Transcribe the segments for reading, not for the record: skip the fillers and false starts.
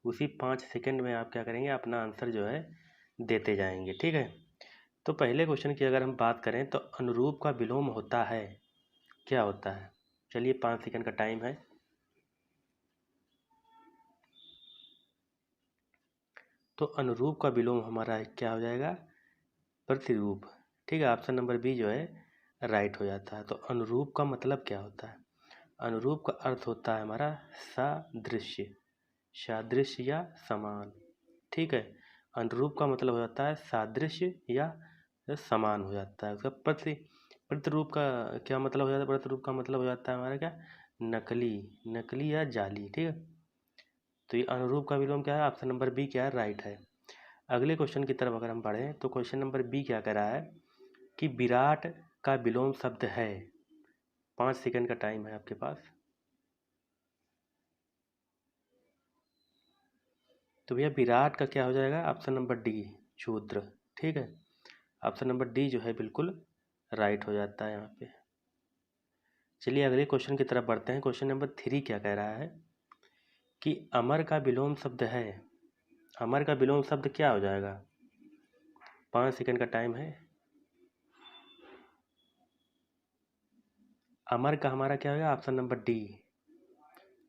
उसी 5 सेकंड में आप क्या करेंगे, अपना आंसर जो है देते जाएंगे। ठीक है, तो पहले क्वेश्चन की अगर हम बात करें तो अनुरूप का विलोम होता है, क्या होता है? चलिए 5 सेकंड का टाइम है। तो अनुरूप का विलोम हमारा क्या हो जाएगा? प्रतिरूप। ठीक है, ऑप्शन नंबर बी जो है राइट हो जाता है। तो अनुरूप का मतलब क्या होता है? अनुरूप का अर्थ होता है हमारा सादृश्य, सादृश्य या समान। ठीक है, अनुरूप का मतलब हो जाता है सादृश्य या समान हो जाता है। उसका प्रतिरूप का क्या मतलब हो जाता है? प्रतिरूप का मतलब हो जाता है हमारा क्या? नकली, नकली या जाली। ठीक है, तो ये अनुरूप का विलोम क्या है? ऑप्शन नंबर बी क्या है? राइट है। अगले क्वेश्चन की तरफ अगर हम पढ़ें तो क्वेश्चन नंबर बी क्या कह रहा है कि विराट का विलोम शब्द है। 5 सेकंड का टाइम है आपके पास। तो भैया विराट का क्या हो जाएगा? ऑप्शन नंबर डी, शूद्र। ठीक है, ऑप्शन नंबर डी जो है बिल्कुल राइट हो जाता है यहाँ पे। चलिए अगले क्वेश्चन की तरफ बढ़ते हैं। क्वेश्चन नंबर 3 क्या कह रहा है कि अमर का विलोम शब्द है। अमर का विलोम शब्द क्या हो जाएगा? 5 सेकंड का टाइम है। अमर का हमारा क्या होगा? Option number D.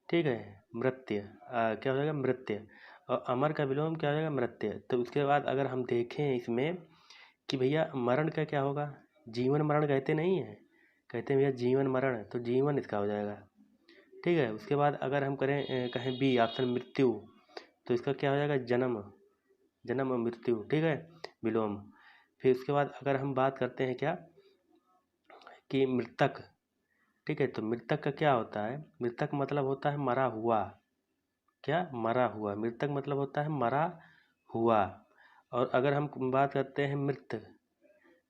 ठीक है, मृत्य। क्या हो जाएगा? मृत्य। और अमर का विलोम क्या हो जाएगा? मृत्य। तो उसके बाद अगर हम देखें इसमें कि भैया मरण का क्या होगा? जीवन मरण कहते नहीं है, कहते हैं भैया जीवन मरण, तो जीवन इसका हो जाएगा। ठीक है, उसके बाद अगर हम कहें बी ऑप्शन मृत्यु, तो इसका क्या हो जाएगा? जन्म, जन्म और मृत्यु। ठीक है, विलोम। फिर उसके बाद अगर हम बात करते हैं क्या कि मृतक। ठीक है, तो मृतक का क्या होता है? मृतक मतलब होता है मरा हुआ। क्या? मरा हुआ। मृतक मतलब होता है मरा हुआ। और अगर हम बात करते हैं मृत,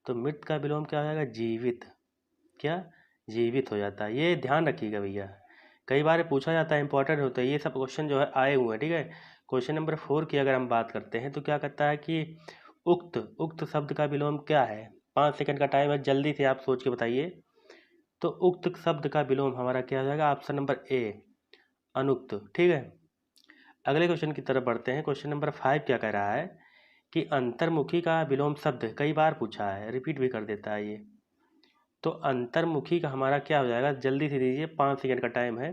तो मृत का विलोम क्या हो जाएगा? जीवित। क्या? जीवित हो जाता है। ये ध्यान रखिएगा भैया, कई बार पूछा जाता है, इंपॉर्टेंट होता है ये सब क्वेश्चन जो है आए हुए हैं। ठीक है, क्वेश्चन नंबर 4 की अगर हम बात करते हैं तो क्या कहता है कि उक्त, उक्त शब्द का विलोम क्या है? 5 सेकंड का टाइम है, जल्दी से आप सोच के बताइए। तो उक्त शब्द का विलोम हमारा क्या हो जाएगा? ऑप्शन नंबर ए, अनुक्त। ठीक है, अगले क्वेश्चन की तरफ बढ़ते हैं। क्वेश्चन नंबर 5 क्या कह रहा है कि अंतर्मुखी का विलोम शब्द, कई बार पूछा है, रिपीट भी कर देता है ये। तो अंतर्मुखी का हमारा क्या हो जाएगा? जल्दी से दीजिए, 5 सेकंड का टाइम है।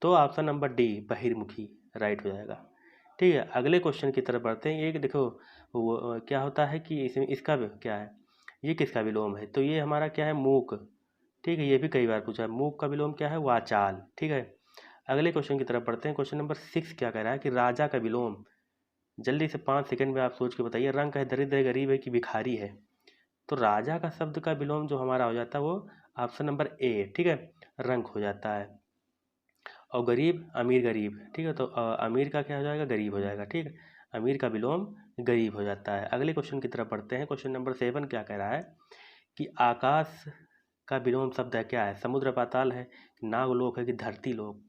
तो ऑप्शन नंबर डी, बहिर्मुखी, राइट हो जाएगा। ठीक है, अगले क्वेश्चन की तरफ बढ़ते हैं। ये देखो वो क्या होता है कि इसमें इसका क्या है? ये किसका विलोम है? तो ये हमारा क्या है? मूक। ठीक है, ये भी कई बार पूछा है। मूक का विलोम क्या है? वाचाल। ठीक है, अगले क्वेश्चन की तरफ बढ़ते हैं। क्वेश्चन नंबर 6 क्या कह रहा है कि राजा का विलोम, जल्दी से 5 सेकंड में आप सोच के बताइए। रंक है, दरिद्र है, गरीब है कि भिखारी है? तो राजा का शब्द का विलोम जो हमारा हो जाता है वो ऑप्शन नंबर ए। ठीक है, रंक हो जाता है। और गरीब, अमीर गरीब। ठीक है, तो अमीर का क्या हो जाएगा? गरीब हो जाएगा। ठीक है, अमीर का विलोम गरीब हो जाता है। अगले क्वेश्चन की तरफ बढ़ते हैं। क्वेश्चन नंबर 7 क्या कह रहा है कि आकाश का विलोम शब्द है, क्या है? समुद्र पाताल है, नागलोक है कि धरती लोक,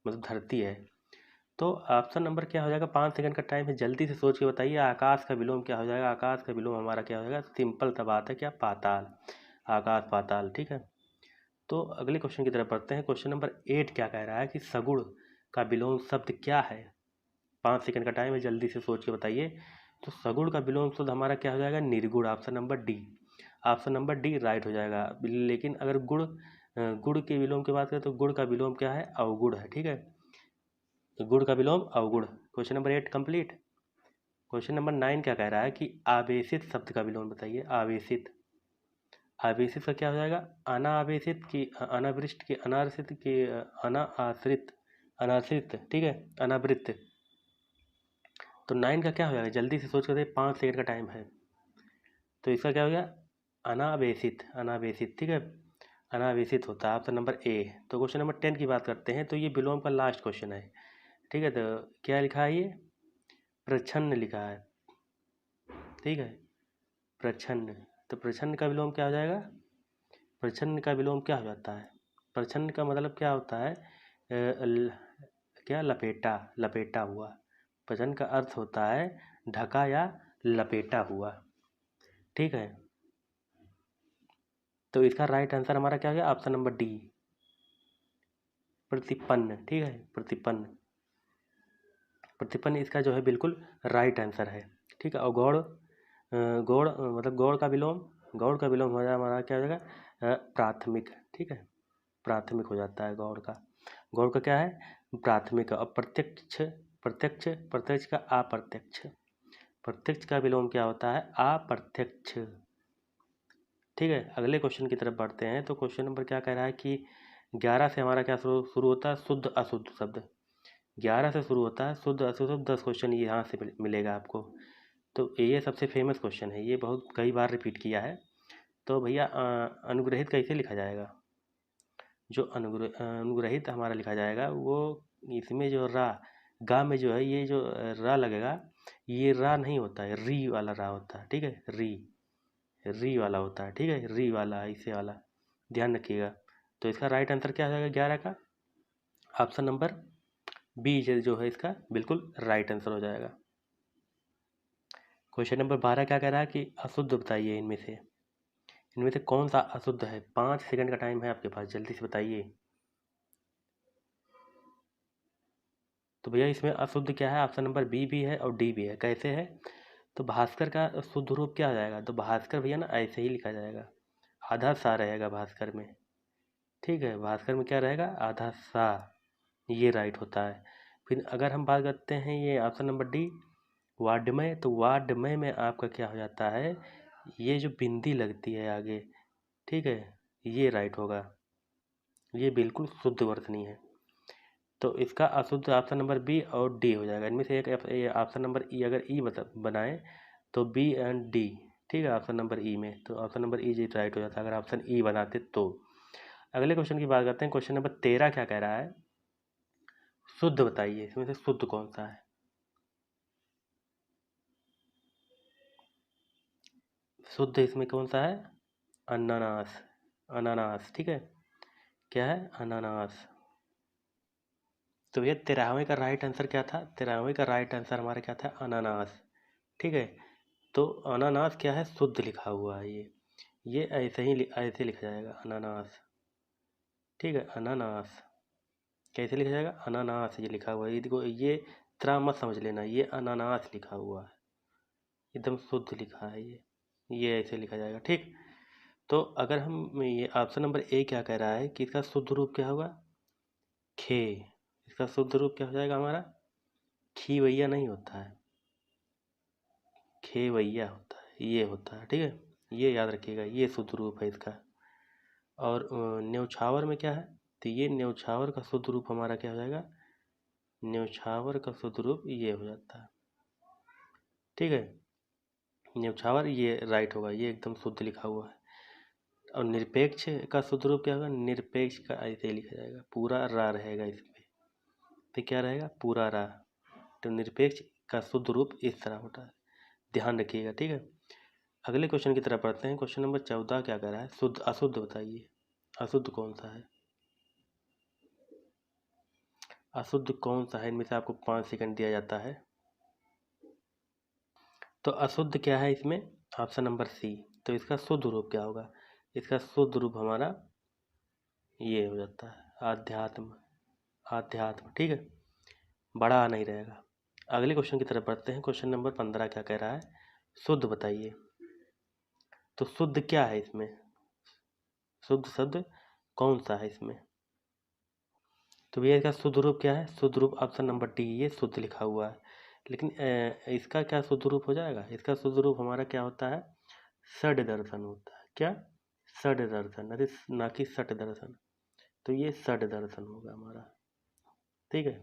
मतलब धरती है? तो ऑप्शन नंबर क्या हो जाएगा? 5 सेकंड का टाइम है, जल्दी से सोच के बताइए। आकाश का विलोम क्या हो जाएगा? आकाश का विलोम हमारा क्या हो जाएगा? सिंपल सा बात है, क्या? पाताल, आकाश पाताल। ठीक है, तो अगले क्वेश्चन की तरफ बढ़ते हैं। क्वेश्चन नंबर 8 क्या कह रहा है कि सगुण का विलोम शब्द क्या है? 5 सेकंड का टाइम है, जल्दी से सोच के बताइए। तो सगुण का विलोम शब्द हमारा क्या हो जाएगा? निर्गुण, option number D. Option number D right हो जाएगा। लेकिन अगर गुड़ के विलोम की बात करें तो गुड़ का विलोम क्या है? अवगुण है। ठीक है, तो गुड़ का विलोम अवगुण। Question number 8 complete. Question number 9 क्या कह रहा है कि आवेशित शब्द का विलोम बताइए। आवेशित, आवेशित का क्या हो जाएगा? अनावेशित की अनावृष्ट की अनारसित की अनाश्रित, अनाश्रित। ठीक है, अनावृत। तो 9 का क्या हो जाएगा? जल्दी से सोच कर दे, 5 सेकंड का टाइम है। तो इसका क्या हो गया? अनावेशित, अनावेशित। ठीक है, अनावेशित होता है, ऑप्शन नंबर ए। तो क्वेश्चन नंबर 10 की बात करते हैं। तो ये विलोम का लास्ट क्वेश्चन है। ठीक है, तो क्या लिखा है? ये प्रच्छन्न लिखा है। ठीक है, प्रच्छन्न। तो प्रच्छन्न का विलोम क्या हो जाएगा? प्रच्छन्न का विलोम क्या हो जाता है? प्रच्छन्न का मतलब क्या होता है? क्या? लपेटा, लपेटा हुआ। प्रच्छन्न का अर्थ होता है ढका या लपेटा हुआ। ठीक है, तो इसका राइट आंसर हमारा क्या हो गया? ऑप्शन नंबर डी, प्रतिपन्न। ठीक है, प्रतिपन्न। प्रतिपन्न इसका जो है बिल्कुल राइट आंसर है। ठीक है। और गौड़ गौड़ मतलब गौड़ का विलोम हो जाए हमारा क्या हो जाएगा प्राथमिक। ठीक है, प्राथमिक हो जाता है गौड़ का। गौड़ का क्या है प्राथमिक। और प्रत्यक्ष प्रत्यक्ष प्रत्यक्ष का अप्रत्यक्ष। प्रत्यक्ष का विलोम क्या होता है अप्रत्यक्ष। ठीक है, अगले क्वेश्चन की तरफ बढ़ते हैं। तो क्वेश्चन नंबर क्या कह रहा है कि 11 से हमारा क्या शुरू होता है शुद्ध अशुद्ध शब्द। 11 से शुरू होता है शुद्ध अशुद्ध शब्द। 10 क्वेश्चन यहाँ से मिलेगा आपको। तो ये सबसे फेमस क्वेश्चन है, ये बहुत कई बार रिपीट किया है। तो भैया अनुग्रहित कैसे लिखा जाएगा। जो अनुग्रहित हमारा लिखा जाएगा वो इसमें जो रा गा में जो है ये जो रा लगेगा, ये रा नहीं होता है, री वाला रा होता है। ठीक है, री वाला होता है। ठीक है, री वाला ऐसे वाला ध्यान रखिएगा। तो इसका राइट आंसर क्या हो जाएगा 11 का ऑप्शन नंबर बी जो है इसका बिल्कुल राइट आंसर हो जाएगा। क्वेश्चन नंबर 12 क्या कह रहा है कि अशुद्ध बताइए इनमें से कौन सा अशुद्ध है। 5 सेकंड का टाइम है आपके पास, जल्दी से बताइए। तो भैया इसमें अशुद्ध क्या है ऑप्शन नंबर बी भी है और डी भी है। कैसे है तो भास्कर का शुद्ध रूप क्या हो जाएगा। तो भास्कर भैया ना ऐसे ही लिखा जाएगा, आधा सा रहेगा भास्कर में। ठीक है, भास्कर में क्या रहेगा आधा सा, ये राइट होता है। फिर अगर हम बात करते हैं ये ऑप्शन नंबर डी वाड्मय, तो वाड्मय में आपका क्या हो जाता है ये जो बिंदी लगती है आगे। ठीक है, ये राइट होगा, ये बिल्कुल शुद्ध वर्तनी है। तो इसका अशुद्ध ऑप्शन नंबर बी और डी हो जाएगा। इनमें से एक ऑप्शन नंबर ई अगर ई बनाए तो बी एंड डी। ठीक है, ऑप्शन नंबर ई में तो ऑप्शन नंबर ई जी राइट हो जाता है अगर ऑप्शन ई बनाते तो। अगले क्वेश्चन की बात करते हैं। क्वेश्चन नंबर 13 क्या कह रहा है शुद्ध बताइए इसमें से शुद्ध कौन सा है। शुद्ध इसमें कौन सा है अनानास। अनानास ठीक है, क्या है अनानास। तो ये 13वें का राइट आंसर क्या था 13वें का राइट आंसर हमारा क्या था अनानास। ठीक है, तो अनानास क्या है शुद्ध लिखा हुआ है ये ऐसे लिखा जाएगा अनानास। ठीक है, अनानास कैसे लिखा जाएगा अनानास, ये लिखा हुआ है। ये देखो ये तरह मत समझ लेना, ये अनानास लिखा हुआ है, एकदम शुद्ध लिखा है ये ऐसे लिखा जाएगा। ठीक, तो अगर हम ये ऑप्शन नंबर ए क्या कह रहा है कि इसका शुद्ध रूप क्या होगा खे। इसका शुद्ध रूप क्या हो जाएगा हमारा खीवैया नहीं होता है, खेवैया होता है, ये होता है। ठीक है, ये याद रखिएगा, ये शुद्ध रूप है इसका। और न्यौछावर में क्या है तो ये न्यौछावर का शुद्ध रूप हमारा क्या हो जाएगा न्यौछावर का शुद्ध रूप ये हो जाता है। ठीक है, न्यौछावर ये राइट होगा, ये एकदम शुद्ध लिखा हुआ है। और निरपेक्ष का शुद्ध रूप क्या होगा निरपेक्ष का ऐसे ही लिखा जाएगा, पूरा रा रहेगा इसमें तो क्या रहेगा पूरा रा। तो निरपेक्ष का शुद्ध रूप इस तरह होता है, ध्यान रखिएगा। ठीक है, अगले क्वेश्चन की तरफ पढ़ते हैं। क्वेश्चन नंबर 14 क्या कह रहा है शुद्ध अशुद्ध बताइए अशुद्ध कौन सा है। अशुद्ध कौन सा है इनमें से आपको 5 सेकंड दिया जाता है। तो अशुद्ध क्या है इसमें ऑप्शन नंबर सी। तो इसका शुद्ध रूप क्या होगा इसका शुद्ध रूप हमारा ये हो जाता है आध्यात्म। आध्यात्म ठीक है, बड़ा नहीं रहेगा। अगले क्वेश्चन की तरफ बढ़ते हैं। क्वेश्चन नंबर 15 क्या कह रहा है शुद्ध बताइए। तो शुद्ध क्या है इसमें शुद्ध शब्द कौन सा है इसमें। तो भैया इसका शुद्ध रूप क्या है शुद्ध रूप ऑप्शन नंबर डी, ये शुद्ध लिखा हुआ है। लेकिन इसका क्या शुद्ध रूप हो जाएगा इसका शुद्ध रूप हमारा क्या होता है षड दर्शन होता है। क्या षड दर्शन, अरे ना कि षट दर्शन। तो ये षड दर्शन होगा हमारा। ठीक है,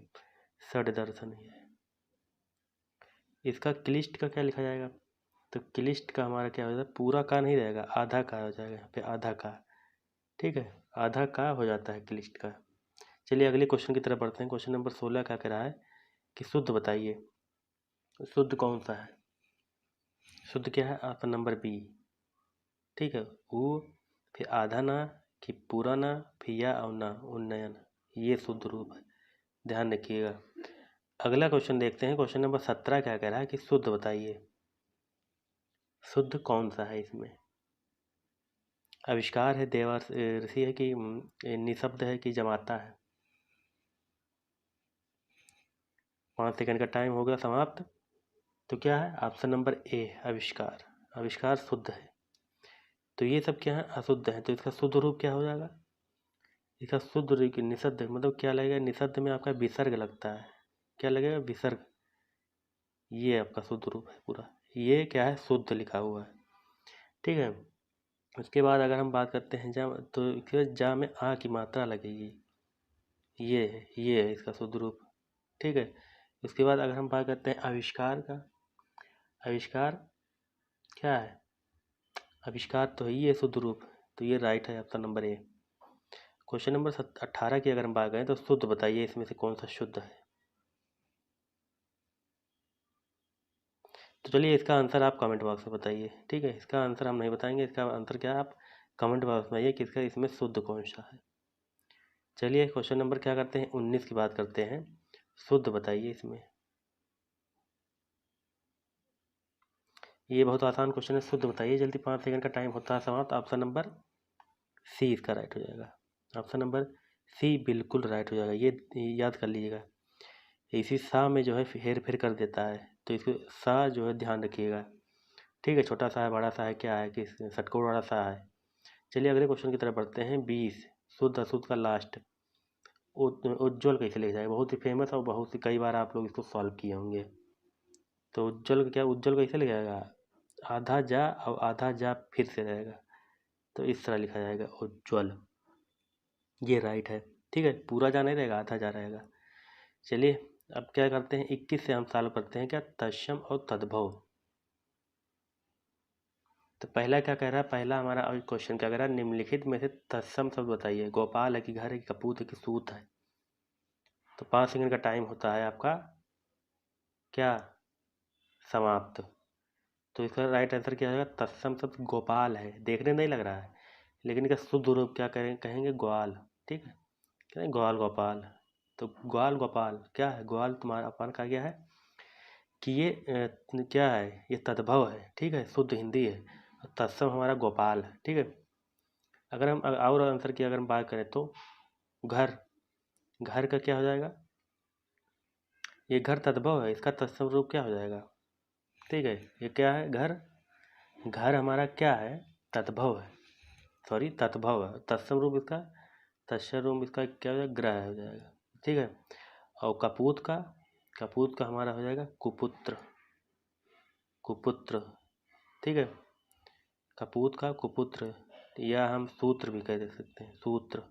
षड दर्शन ही है। इसका क्लिष्ट का क्या लिखा जाएगा तो क्लिष्ट का हमारा क्या हो जाएगा पूरा का नहीं रहेगा आधा का हो जाएगा यहाँ पे आधा का। ठीक है, आधा का हो जाता है क्लिष्ट का। चलिए अगले क्वेश्चन की तरफ बढ़ते हैं। क्वेश्चन नंबर 16 क्या कह रहा है कि शुद्ध बताइए शुद्ध कौन सा है। शुद्ध क्या है ऑप्शन नंबर बी। ठीक है, वो फिर आधा ना कि पूरा ना फिर या और ना उन्नयन, ये शुद्ध रूप है, ध्यान रखिएगा। अगला क्वेश्चन देखते हैं। क्वेश्चन नंबर 17 क्या कह रहा है कि शुद्ध बताइए शुद्ध कौन सा है इसमें। आविष्कार है देवर्ष ऋषि है कि निशब्द है कि जमाता है। 5 सेकंड का टाइम हो गया समाप्त। तो क्या है ऑप्शन नंबर ए आविष्कार। आविष्कार शुद्ध है। तो ये सब क्या है अशुद्ध है, तो इसका शुद्ध रूप क्या हो जाएगा? इसका शुद्ध रूप निषद्ध मतलब क्या लगेगा? निषद्ध में आपका विसर्ग लगता है। क्या लगेगा? विसर्ग। ये आपका शुद्ध रूप है पूरा। ये क्या है? शुद्ध लिखा हुआ है। ठीक है। उसके बाद अगर हम बात करते हैं जा, तो फिर जा में आ की मात्रा लगेगी। ये है इसका शुद्ध रूप। ठीक है। उसके बाद अगर हम बात करते हैं आविष्कार का, आविष्कार क्या है? आविष्कार तो है ये शुद्ध रूप। तो ये राइट है ऑप्शन नंबर ए। क्वेश्चन नंबर 18 की अगर हम बात करें तो शुद्ध बताइए इसमें से कौन सा शुद्ध है। तो चलिए इसका आंसर आप कमेंट बॉक्स में बताइए। ठीक है, इसका आंसर हम नहीं बताएंगे, इसका आंसर क्या है आप कमेंट बॉक्स में आइए कि इसका इसमें शुद्ध कौन सा है। चलिए क्वेश्चन नंबर क्या करते हैं 19 की बात करते हैं। शुद्ध बताइए इसमें। ये बहुत आसान क्वेश्चन है, शुद्ध बताइए जल्दी, 5 सेकंड का टाइम होता है समाप्त। ऑप्शन नंबर सी इसका राइट हो जाएगा। ऑप्शन नंबर सी बिल्कुल राइट हो जाएगा। ये याद कर लीजिएगा। इसी सा में जो है हेर फेर कर देता है, तो इसको सा जो है ध्यान रखिएगा। ठीक है, छोटा सा है बड़ा सा है क्या है कि षटकोण वाला सा है। चलिए अगले क्वेश्चन की तरफ बढ़ते हैं। 20 शुद्ध अशुद्ध का लास्ट उज्ज्वल कैसे लिखा जाएगा? बहुत ही फेमस और बहुत ही कई बार आप लोग इसको सॉल्व किए होंगे। तो उज्ज्वल क्या उज्ज्वल कैसे लिखा जाएगा? आधा जा और आधा जा फिर से रहेगा, तो इस तरह लिखा जाएगा उज्ज्वल। ये राइट है। ठीक है, पूरा जा नहीं रहेगा, आधा जा रहेगा। चलिए अब क्या करते हैं 21 से हम सॉल्व करते हैं क्या तत्सम और तद्भव। तो पहला क्या कह रहा है? पहला हमारा क्वेश्चन क्या कह रहा है? निम्नलिखित में से तत्सम शब्द बताइए। गोपाल है कि घर है कि कपूत है कि सूत है। तो 5 सेकंड का टाइम होता है आपका क्या समाप्त। तो इसका राइट आंसर क्या होगा? तत्सम शब्द गोपाल है। देखने नहीं लग रहा है, लेकिन इसका शुद्ध रूप क्या कहेंगे? ग्वाल। ठीक है, कहेंगे ग्वाल गोपाल। तो ग्वाल गोपाल क्या है? ग्वाल तुम्हारा अपन का क्या है कि ये क्या है? ये तद्भव है। ठीक है, शुद्ध हिंदी है। तत्सम हमारा गोपाल है। ठीक है। अगर हम और आंसर की अगर हम बात करें तो घर, घर का क्या हो जाएगा? ये घर तद्भव है, इसका तत्सम रूप क्या हो जाएगा? ठीक है, ये क्या है? घर। घर हमारा क्या है? तद्भव है। सॉरी तद्भव है। तत्सम रूप इसका, तत्सम रूप इसका क्या हो जाएगा? ग्रह हो जाएगा। ठीक है। और कपूत का, कपूत का हमारा हो जाएगा कुपुत्र। कुपुत्र। ठीक है, कपूत का कुपुत्र, या हम सूत्र भी कह दे सकते हैं, सूत्र।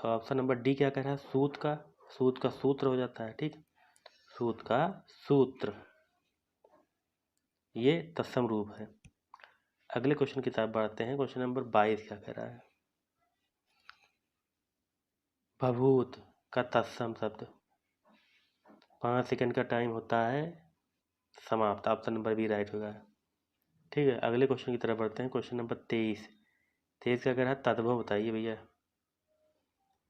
ऑप्शन नंबर डी क्या कह रहा है? सूत का, सूत का सूत्र हो जाता है। ठीक, सूत का सूत्र, ये तत्सम रूप है। अगले क्वेश्चन की तरफ बढ़ते हैं। क्वेश्चन नंबर 22 क्या कह रहा है? भभूत का तत्सम शब्द। 5 सेकंड का टाइम होता है समाप्त। ऑप्शन नंबर बी राइट होगा। ठीक है, अगले क्वेश्चन की तरफ बढ़ते हैं। Question number 23। 23 क्या कह रहा है? तद्भव बताइए भैया,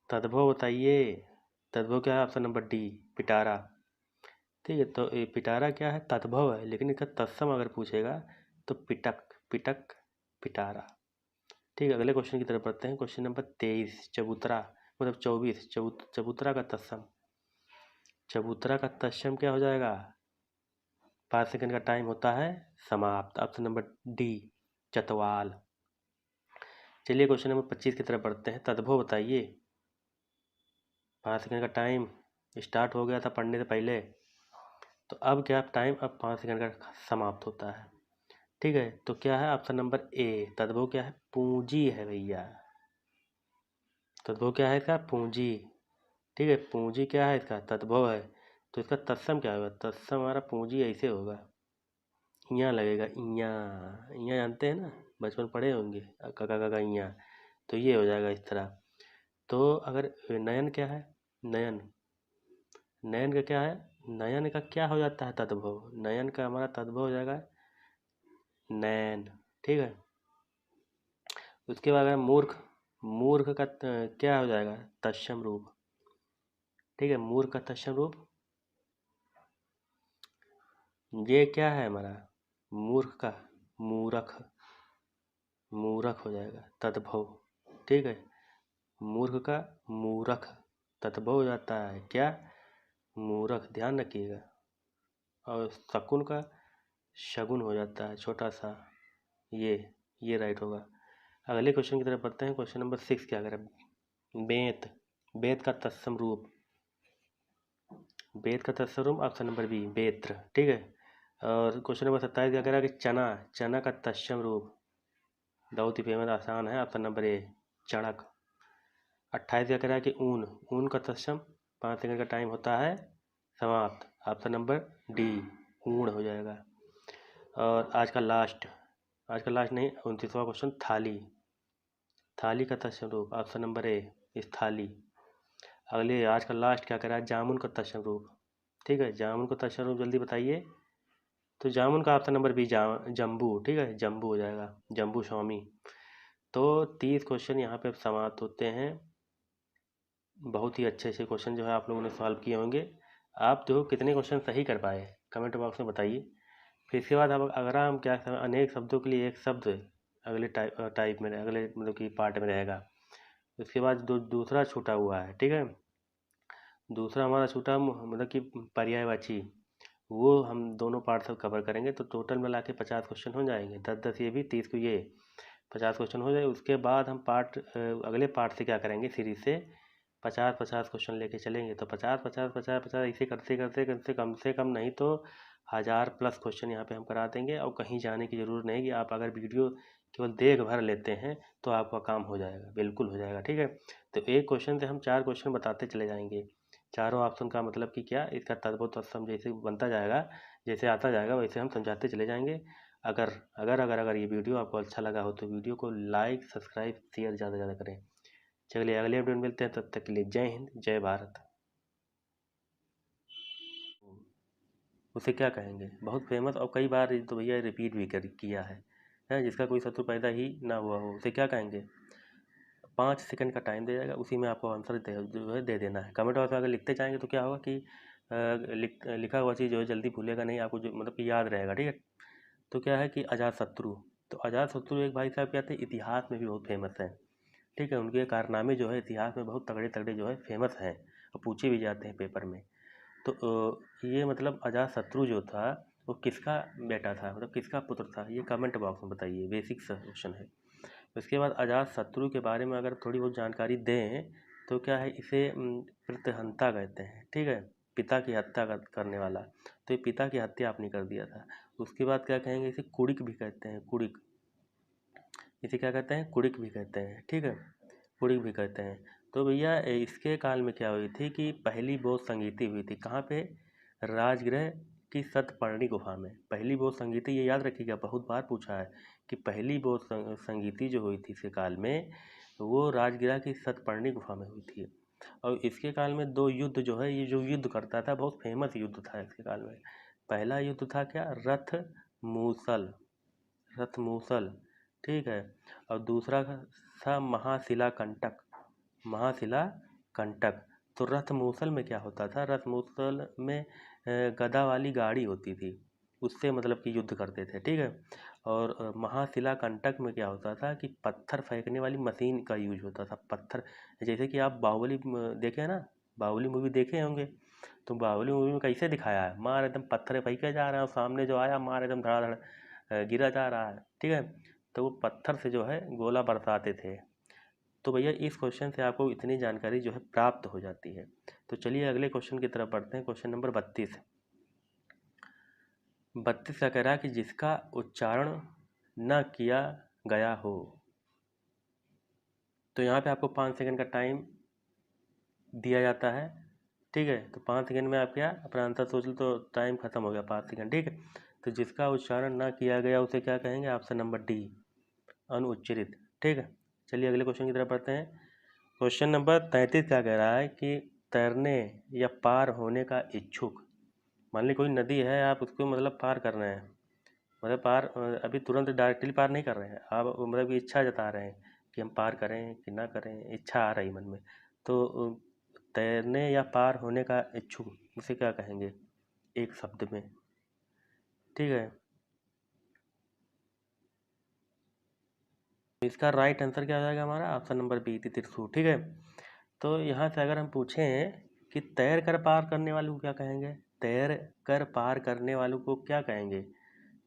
तद्भव बताइए। तद्भव क्या है? ऑप्शन नंबर डी पिटारा। ठीक है, तो ये पिटारा क्या है? तद्भव है, लेकिन इसका तत्सम अगर पूछेगा तो पिटक, पिटक, पिटारा। ठीक है, अगले क्वेश्चन की तरफ बढ़ते हैं। क्वेश्चन नंबर 23 चबूतरा मतलब 24 चबूतरा का तत्सम। चबूतरा का तत्सम क्या हो जाएगा? 5 सेकंड का टाइम होता है समाप्त। Option number D Chatwal. चलिए क्वेश्चन नंबर 25 की तरफ बढ़ते हैं। तद्भव बताइए। 5 सेकंड का टाइम स्टार्ट हो गया था पढ़ने से पहले, तो अब क्या टाइम? अब 5 सेकंड का समाप्त होता है। ठीक है, तो क्या है? ऑप्शन नंबर ए तद्भव क्या है? पूंजी है भैया। तद्भव क्या है इसका? पूंजी। ठीक है, पूंजी क्या है इसका? तद्भव है। तो इसका तत्सम क्या होगा? तत्सम हमारा पूंजी ऐसे होगा, इयाँ लगेगा, इयाँ। इयाँ जानते हैं ना, बचपन पढ़े होंगे काका काका इयाँ। तो ये हो जाएगा इस तरह। तो अगर नयन क्या है? नयन, नयन का क्या है? नयन का क्या हो जाता है? तद्भव। नयन का हमारा तद्भव हो जाएगा नैन। ठीक है। उसके बाद अगर मूर्ख, मूर्ख का क्या हो जाएगा? तत्सम रूप। ठीक है, मूर्ख का तत्सम रूप ये क्या है हमारा? मूर्ख का मूरख, मूरख हो जाएगा तद्भव। ठीक है, मूर्ख का मूरख तद्भव हो जाता है क्या? मूर्ख, ध्यान रखिएगा। और शकुन का शगुन हो जाता है, छोटा सा। ये राइट होगा। अगले क्वेश्चन की तरफ बढ़ते हैं। क्वेश्चन नंबर 6 क्या करें? बेत, बेत का तत्सम रूप। बेत का तत्सम रूप ऑप्शन नंबर बी बेत्र, ठीक है। और क्वेश्चन नंबर 27 क्या कह रहा है कि चना, चना का तत्सम रूप। बहुत ही फेमस, आसान है, ऑप्शन नंबर ए चणक। 28 क्या कह रहा है कि ऊन, ऊन का तत्सम। 5 सेकंड का टाइम होता है समाप्त, ऑप्शन नंबर डी ऊण हो जाएगा। और आज का लास्ट नहीं, 29वां क्वेश्चन थाली, थाली का तत्सम रूप, ऑप्शन नंबर ए इस थाली। अगले आज का लास्ट क्या कह रहा है? जामुन का तत्सम रूप, ठीक है। जामुन का तत्सम रूप जल्दी बताइए। तो जामुन का ऑप्शन नंबर बी जम्बू, ठीक है, जम्बू हो जाएगा, जम्बू स्वामी। तो 30 क्वेश्चन यहाँ पे समाप्त होते हैं। बहुत ही अच्छे से क्वेश्चन जो है आप लोगों ने सॉल्व किए होंगे। आप जो कितने क्वेश्चन सही कर पाए कमेंट बॉक्स में बताइए। फिर इसके बाद अब अगर हम क्या अनेक शब्दों के लिए एक शब्द अगले टाइप में अगले मतलब कि पार्ट में रहेगा। उसके बाद दूसरा छूटा हुआ है, ठीक है। दूसरा हमारा छूटा मतलब कि पर्यायवाची, वो हम दोनों पार्ट सब कवर करेंगे। तो टोटल मिला के 50 क्वेश्चन हो जाएंगे, 10-10 ये भी, 30 को ये, 50 क्वेश्चन हो जाए। उसके बाद हम अगले पार्ट से क्या करेंगे, सीरीज से 50-50 क्वेश्चन लेके चलेंगे। तो 50-50-50-50 ऐसे करते करते कम से कम नहीं तो 1000+ क्वेश्चन यहाँ पे हम करा देंगे। और कहीं जाने की ज़रूरत नहीं कि आप अगर वीडियो केवल देख भर लेते हैं तो आपका काम हो जाएगा, बिल्कुल हो जाएगा, ठीक है। तो एक क्वेश्चन से हम 4 क्वेश्चन बताते चले जाएंगे। चारों ऑप्शन का मतलब कि क्या, इसका तत्सम जैसे बनता जाएगा, जैसे आता जाएगा वैसे हम समझाते चले जाएंगे। अगर अगर ये वीडियो आपको अच्छा लगा हो तो वीडियो को लाइक, सब्सक्राइब, शेयर ज़्यादा से ज़्यादा करें। चलिए अगले वीडियो में मिलते हैं, तब तक के लिए जय हिंद, जय भारत। उसे क्या कहेंगे? बहुत फेमस और कई बार तो भैया रिपीट भी किया है, जिसका कोई शत्रु पैदा ही ना हुआ हो, उसे क्या कहेंगे? 5 सेकंड का टाइम दे जाएगा, उसी में आपको आंसर जो है दे देना है। कमेंट बॉक्स में अगर लिखते जाएंगे तो क्या होगा कि लिखा हुआ चीज़ जो है जल्दी भूलेगा नहीं, आपको जो मतलब कि याद रहेगा, ठीक है। तो क्या है कि अजातशत्रु, तो अजातशत्रु एक भाई साहब क्या थे, इतिहास में भी बहुत फेमस हैं, ठीक है। उनके कारनामे जो है इतिहास में बहुत तगड़े तगड़े जो है फेमस हैं और पूछे भी जाते हैं पेपर में। तो ये मतलब अजातशत्रु जो था वो किसका बेटा था, मतलब किसका पुत्र था, ये कमेंट बॉक्स में बताइए, बेसिक सा क्वेश्चन है। उसके बाद अजातशत्रु के बारे में अगर थोड़ी बहुत जानकारी दें तो क्या है, इसे प्रतिहंता कहते हैं, ठीक है, पिता की हत्या करने वाला। तो ये पिता की हत्या आपने कर दिया था। उसके बाद क्या कहेंगे, इसे कुड़िक भी कहते हैं, कुड़िक, इसे क्या कहते हैं, कुड़िक भी कहते हैं, ठीक है, कुड़िक भी कहते हैं। तो भैया इसके काल में क्या हुई थी कि पहली बोध संगीति हुई थी, कहाँ पे? राजगृह की सतपर्णी गुफा में पहली बोध संगीति, ये याद रखिएगा, बहुत बार पूछा है कि पहली बोध संगीति जो हुई थी इसके काल में, वो राजगृह की सतपर्णी गुफा में हुई थी। और इसके काल में 2 युद्ध जो है, ये जो युद्ध करता था बहुत फेमस युद्ध था इसके काल में। पहला युद्ध था क्या, रथ मूसल, रथ मूसल, ठीक है। और दूसरा था महाशिला कंटक, महाशिला कंटक। तो रथ मूसल में क्या होता था, रथ मूसल में गदा वाली गाड़ी होती थी, उससे मतलब कि युद्ध करते थे, ठीक है। और महाशिला कंटक में क्या होता था कि पत्थर फेंकने वाली मशीन का यूज होता था, पत्थर। जैसे कि आप बाहुबली देखे हैं ना, बाहुबली मूवी देखे होंगे, तो बाहुबली मूवी में कैसे दिखाया है, मार एकदम पत्थर फेंके जा रहे हैं और सामने जो आया मार एकदम धड़ाधड़ गिरा जा रहा है, ठीक है। तो वो पत्थर से जो है गोला बरसाते थे। तो भैया इस क्वेश्चन से आपको इतनी जानकारी जो है प्राप्त हो जाती है। तो चलिए अगले क्वेश्चन की तरफ बढ़ते हैं। क्वेश्चन नंबर 32, 32 का कह रहा है कि जिसका उच्चारण न किया गया हो। तो यहाँ पे आपको 5 सेकंड का टाइम दिया जाता है, ठीक है। तो 5 सेकंड में आप क्या अपना आंसर सोच लो, तो टाइम खत्म हो गया, 5 सेकंड, ठीक है। तो जिसका उच्चारण ना किया गया उसे क्या कहेंगे, ऑप्शन नंबर डी अनुच्चरित, ठीक है। चलिए अगले क्वेश्चन की तरफ बढ़ते हैं। क्वेश्चन नंबर 33 क्या कह रहा है कि तैरने या पार होने का इच्छुक। मान ली कोई नदी है, आप उसको मतलब पार कर रहे हैं, मतलब पार अभी तुरंत डायरेक्टली पार नहीं कर रहे हैं आप, मतलब कि इच्छा जता रहे हैं कि हम पार करें कि ना करें, इच्छा आ रही मन में। तो तैरने या पार होने का इच्छुक उसे क्या कहेंगे एक शब्द में, ठीक है। इसका राइट आंसर क्या हो जाएगा हमारा, ऑप्शन नंबर बी तितिरसु, ठीक है। तो यहाँ से अगर हम पूछें कि तैर कर पार करने वाले को क्या कहेंगे? तैर कर पार करने वालों को क्या कहेंगे?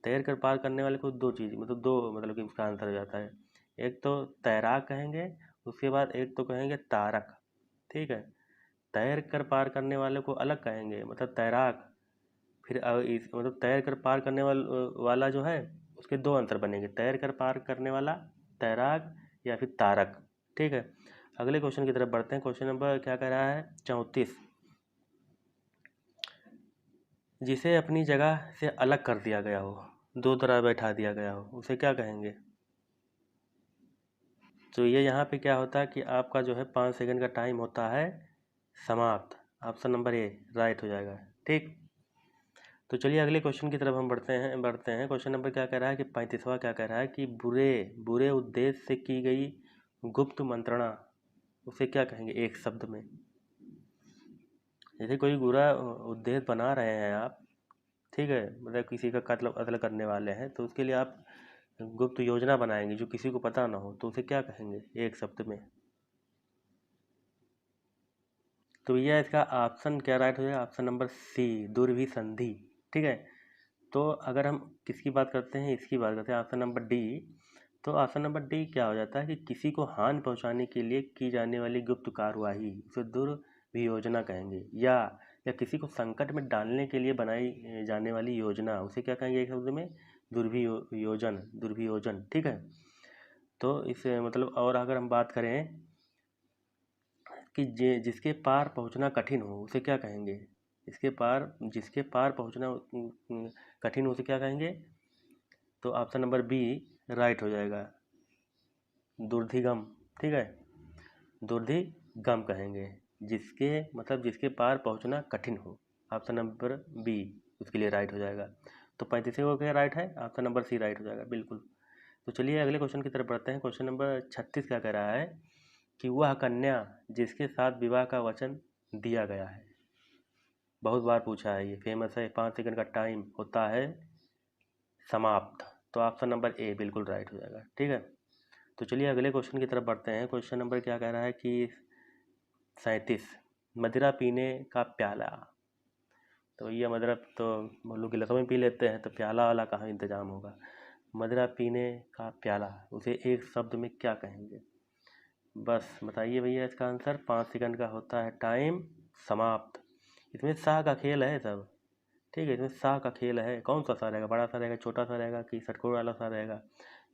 तैर कर पार करने वाले को दो चीज़ मतलब दो मतलब कि उसका आंसर हो जाता है। एक तो तैराक कहेंगे, उसके बाद एक तो कहेंगे तारक। ठीक है, तैर कर पार करने वाले को अलग कहेंगे मतलब तैराक। फिर मतलब तैर कर पार करने वाला जो है उसके दो आंसर बनेंगे, तैर कर पार करने वाला, तैराक या फिर तारक। ठीक है, अगले क्वेश्चन की तरफ बढ़ते हैं। क्वेश्चन नंबर क्या कह रहा है? 34। जिसे अपनी जगह से अलग कर दिया गया हो, दो तरह बैठा दिया गया हो, उसे क्या कहेंगे? तो ये यहाँ पे क्या होता है कि आपका जो है 5 सेकंड का टाइम होता है समाप्त। ऑप्शन नंबर ए राइट हो जाएगा। ठीक, तो चलिए अगले क्वेश्चन की तरफ हम बढ़ते हैं। क्वेश्चन नंबर क्या कह रहा है कि 35वां क्या कह रहा है कि बुरे बुरे उद्देश्य से की गई गुप्त मंत्रणा, उसे क्या कहेंगे एक शब्द में? जैसे कोई बुरा उद्देश्य बना रहे हैं आप, ठीक है, मतलब किसी का कत्ल कत्ल करने वाले हैं, तो उसके लिए आप गुप्त योजना बनाएंगे जो किसी को पता ना हो, तो उसे क्या कहेंगे एक शब्द में? तो भैया इसका ऑप्शन क्या राइट हो जाएगा? ऑप्शन नंबर सी, दुर्भिसंधि। ठीक है, तो अगर हम किसकी बात करते हैं, इसकी बात करते हैं, ऑप्शन नंबर डी। तो ऑप्शन नंबर डी क्या हो जाता है कि किसी को हानि पहुंचाने के लिए की जाने वाली गुप्त कार्यवाही, उसे दुर्वियोजना कहेंगे। या किसी को संकट में डालने के लिए बनाई जाने वाली योजना, उसे क्या कहेंगे एक शब्द में? दुर्वियोजन, दुर्वियोजन। ठीक है, तो इस मतलब और अगर हम बात करें कि जिसके पार पहुंचना कठिन हो, उसे क्या कहेंगे? जिसके पार पहुंचना कठिन हो, उसे क्या कहेंगे? तो ऑप्शन नंबर बी राइट हो जाएगा, दुर्धिगम। ठीक है, दुर्धिगम कहेंगे, जिसके मतलब जिसके पार पहुंचना कठिन हो। ऑप्शन नंबर बी उसके लिए राइट हो जाएगा। तो 35 को क्या राइट है? ऑप्शन नंबर सी राइट हो जाएगा, बिल्कुल। तो चलिए अगले क्वेश्चन की तरफ बढ़ते हैं। क्वेश्चन नंबर 36 क्या कह रहा है कि वह कन्या जिसके साथ विवाह का वचन दिया गया है। बहुत बार पूछा है, ये फेमस है। 5 सेकंड का टाइम होता है समाप्त। तो ऑप्शन नंबर ए बिल्कुल राइट हो जाएगा। ठीक है, तो चलिए अगले क्वेश्चन की तरफ बढ़ते हैं। क्वेश्चन नंबर क्या कह रहा है कि 37, मदिरा पीने का प्याला। तो ये मदिरा तो हम लोग गिलासों में पी लेते हैं, तो प्याला वाला कहाँ इंतजाम होगा? मदिरा पीने का प्याला, उसे एक शब्द में क्या कहेंगे? बस बताइए भैया इसका आंसर। 5 सेकंड का होता है टाइम समाप्त। इसमें शाह का खेल है सब। ठीक है, इसमें शाह का खेल है। कौन सा शाह रहेगा? बड़ा सा रहेगा, छोटा सा रहेगा कि षटकोण वाला शाह रहेगा?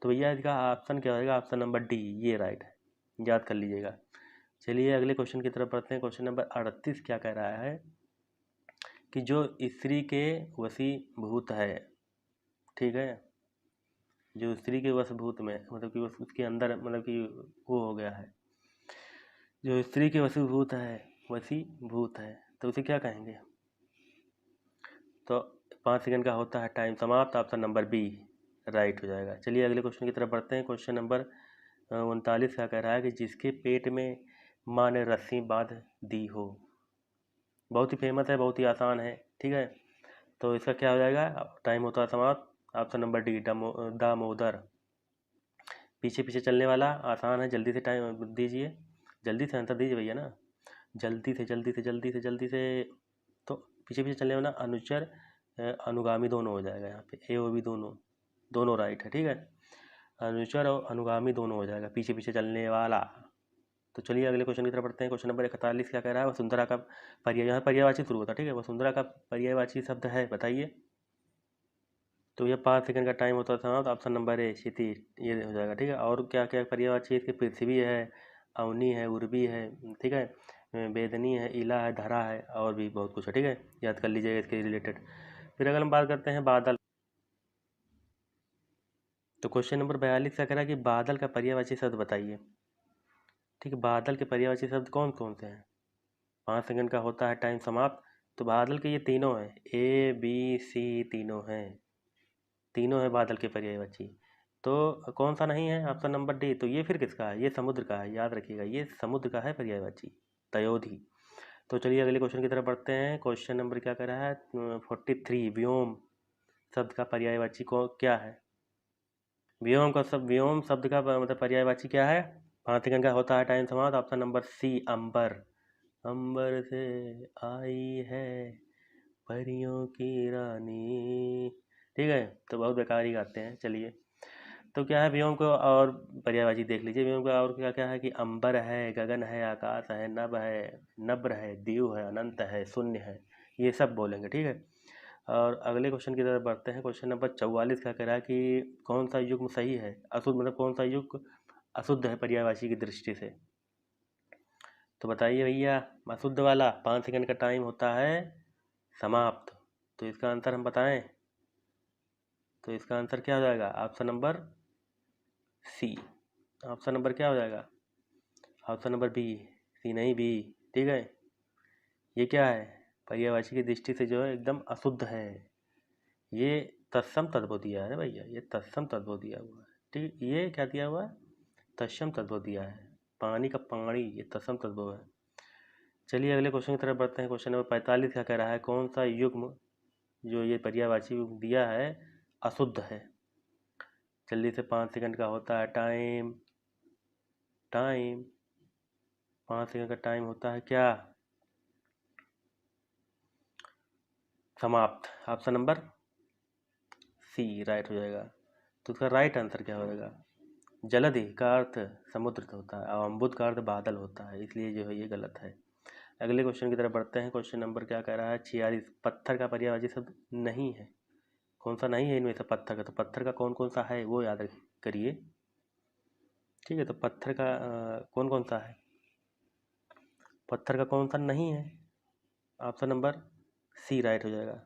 तो भैया इसका ऑप्शन क्या होगा? ऑप्शन नंबर डी ये राइट है, याद कर लीजिएगा। चलिए अगले क्वेश्चन की तरफ बढ़ते हैं। क्वेश्चन नंबर 38 क्या कह रहा है कि जो स्त्री के वशीभूत है, ठीक है, जो स्त्री के वशभूत में मतलब कि उसके अंदर मतलब कि वो हो गया है, जो स्त्री के वशीभूत है, तो उसे क्या कहेंगे? तो 5 सेकंड का होता है टाइम समाप्त। ऑप्शन नंबर बी राइट हो जाएगा। चलिए अगले क्वेश्चन की तरफ बढ़ते हैं। क्वेश्चन नंबर 39 क्या कह रहा है कि जिसके पेट में माँ ने रस्सी बांध दी हो। बहुत ही फेमस है, बहुत ही आसान है। ठीक है, तो इसका क्या हो जाएगा? टाइम होता है समाप्त। Option number D Damodar. पीछे पीछे चलने वाला, आसान है, जल्दी से टाइम दीजिए, जल्दी से आंसर दीजिए भैया ना, जल्दी से जल्दी से जल्दी से जल्दी से। तो पीछे पीछे चलने वाला अनुचर अनुगामी दोनों हो जाएगा यहाँ पे, ए और बी दोनों दोनों राइट है। ठीक है, अनुचर और अनुगामी दोनों हो जाएगा, पीछे पीछे चलने वाला। तो चलिए अगले क्वेश्चन की तरफ बढ़ते हैं। क्वेश्चन नंबर 41 क्या कह रहा है? वसुंधरा का पर्याय, यहाँ पर्यायवाची शुरू होता है। ठीक है, वसुंधरा का पर्यायवाची शब्द है, बताइए। तो ये 5 सेकंड का टाइम होता था। तो ऑप्शन नंबर ए क्षितिज ये हो जाएगा। ठीक है, और क्या क्या पर्यायवाची इसके? पृथ्वी है, अवनी है, उर्वी है, ठीक है, वेदनी है, इला है, धरा है, और भी बहुत कुछ है। ठीक है, याद कर लीजिएगा इसके रिलेटेड। फिर अगर हम बात करते हैं बादल, तो क्वेश्चन नंबर 42 क्या कह रहा है कि बादल का पर्यायवाची शब्द बताइए। ठीक है, बादल के पर्यायवाची शब्द कौन कौन से हैं? 5 सेकंड का होता है टाइम समाप्त। तो बादल के ये तीनों हैं, ए बी सी तीनों हैं, तीनों है बादल के पर्यायवाची। तो कौन सा नहीं है? Option number D. तो ये फिर किसका है? ये समुद्र का है, याद रखिएगा, ये समुद्र का है पर्यायवाची, तयोधि। तो चलिए अगले क्वेश्चन की तरफ बढ़ते हैं। क्वेश्चन नंबर क्या कह रहा है? 43, व्योम शब्द का पर्यायवाची को क्या है? व्योम शब्द का मतलब पर्यायवाची क्या है? 5 सेकंड का होता है टाइम समाप्त। ऑप्शन नंबर सी अंबर, अंबर से आई है परियों की रानी। ठीक है, तो बहुत बेकार ही गाते हैं। चलिए, तो क्या है व्योम को और पर्यायवाची देख लीजिए। व्योम का और क्या क्या है कि अंबर है, गगन है, आकाश है, नभ है, नब्र है, दीव है, अनंत है, शून्य है, ये सब बोलेंगे। ठीक है, और अगले क्वेश्चन की तरफ बढ़ते हैं। क्वेश्चन नंबर 44 क्या कह रहा है कि कौन सा युग्म सही है, अशुद्ध मतलब कौन सा युग अशुद्ध है पर्यायवाची की दृष्टि से। तो बताइए भैया, अशुद्ध वाला 5 सेकंड का टाइम होता है समाप्त। तो इसका आंसर हम बताएं, तो इसका आंसर क्या हो जाएगा? Option number C. Option number क्या हो जाएगा? Option number B. सी नहीं, बी। ठीक है, ये क्या है? पर्यायवाची की दृष्टि से जो है एकदम अशुद्ध है। ये तत्सम तद्भव दिया है ना भैया, ये तत्सम तद्भव दिया हुआ है। ठीक, ये क्या दिया हुआ है? तत्सम तद्भव दिया है। पानी का पानी, ये तत्सम तद्भव है। चलिए अगले क्वेश्चन की तरफ बढ़ते हैं। क्वेश्चन नंबर 45 क्या कह रहा है? कौन सा युग्म जो ये पर्यायवाची युग्म दिया है अशुद्ध है? जल्दी से, 5 सेकंड का होता है टाइम। टाइम 5 सेकंड का टाइम होता है क्या? समाप्त। ऑप्शन नंबर सी राइट हो जाएगा। तो उसका राइट आंसर क्या हो जाएगा? जलधि का अर्थ समुद्र होता है और अम्बुद का अर्थ बादल होता है, इसलिए जो है ये गलत है। अगले क्वेश्चन की तरफ बढ़ते हैं। क्वेश्चन नंबर क्या कह रहा है? 46। पत्थर का पर्यायवाची शब्द नहीं है। कौन सा नहीं है इनमें से पत्थर का? तो पत्थर का कौन कौन सा है वो याद करिए। ठीक है, तो पत्थर का कौन कौन सा है? पत्थर का कौन सा नहीं है? ऑप्शन नंबर सी राइट हो जाएगा।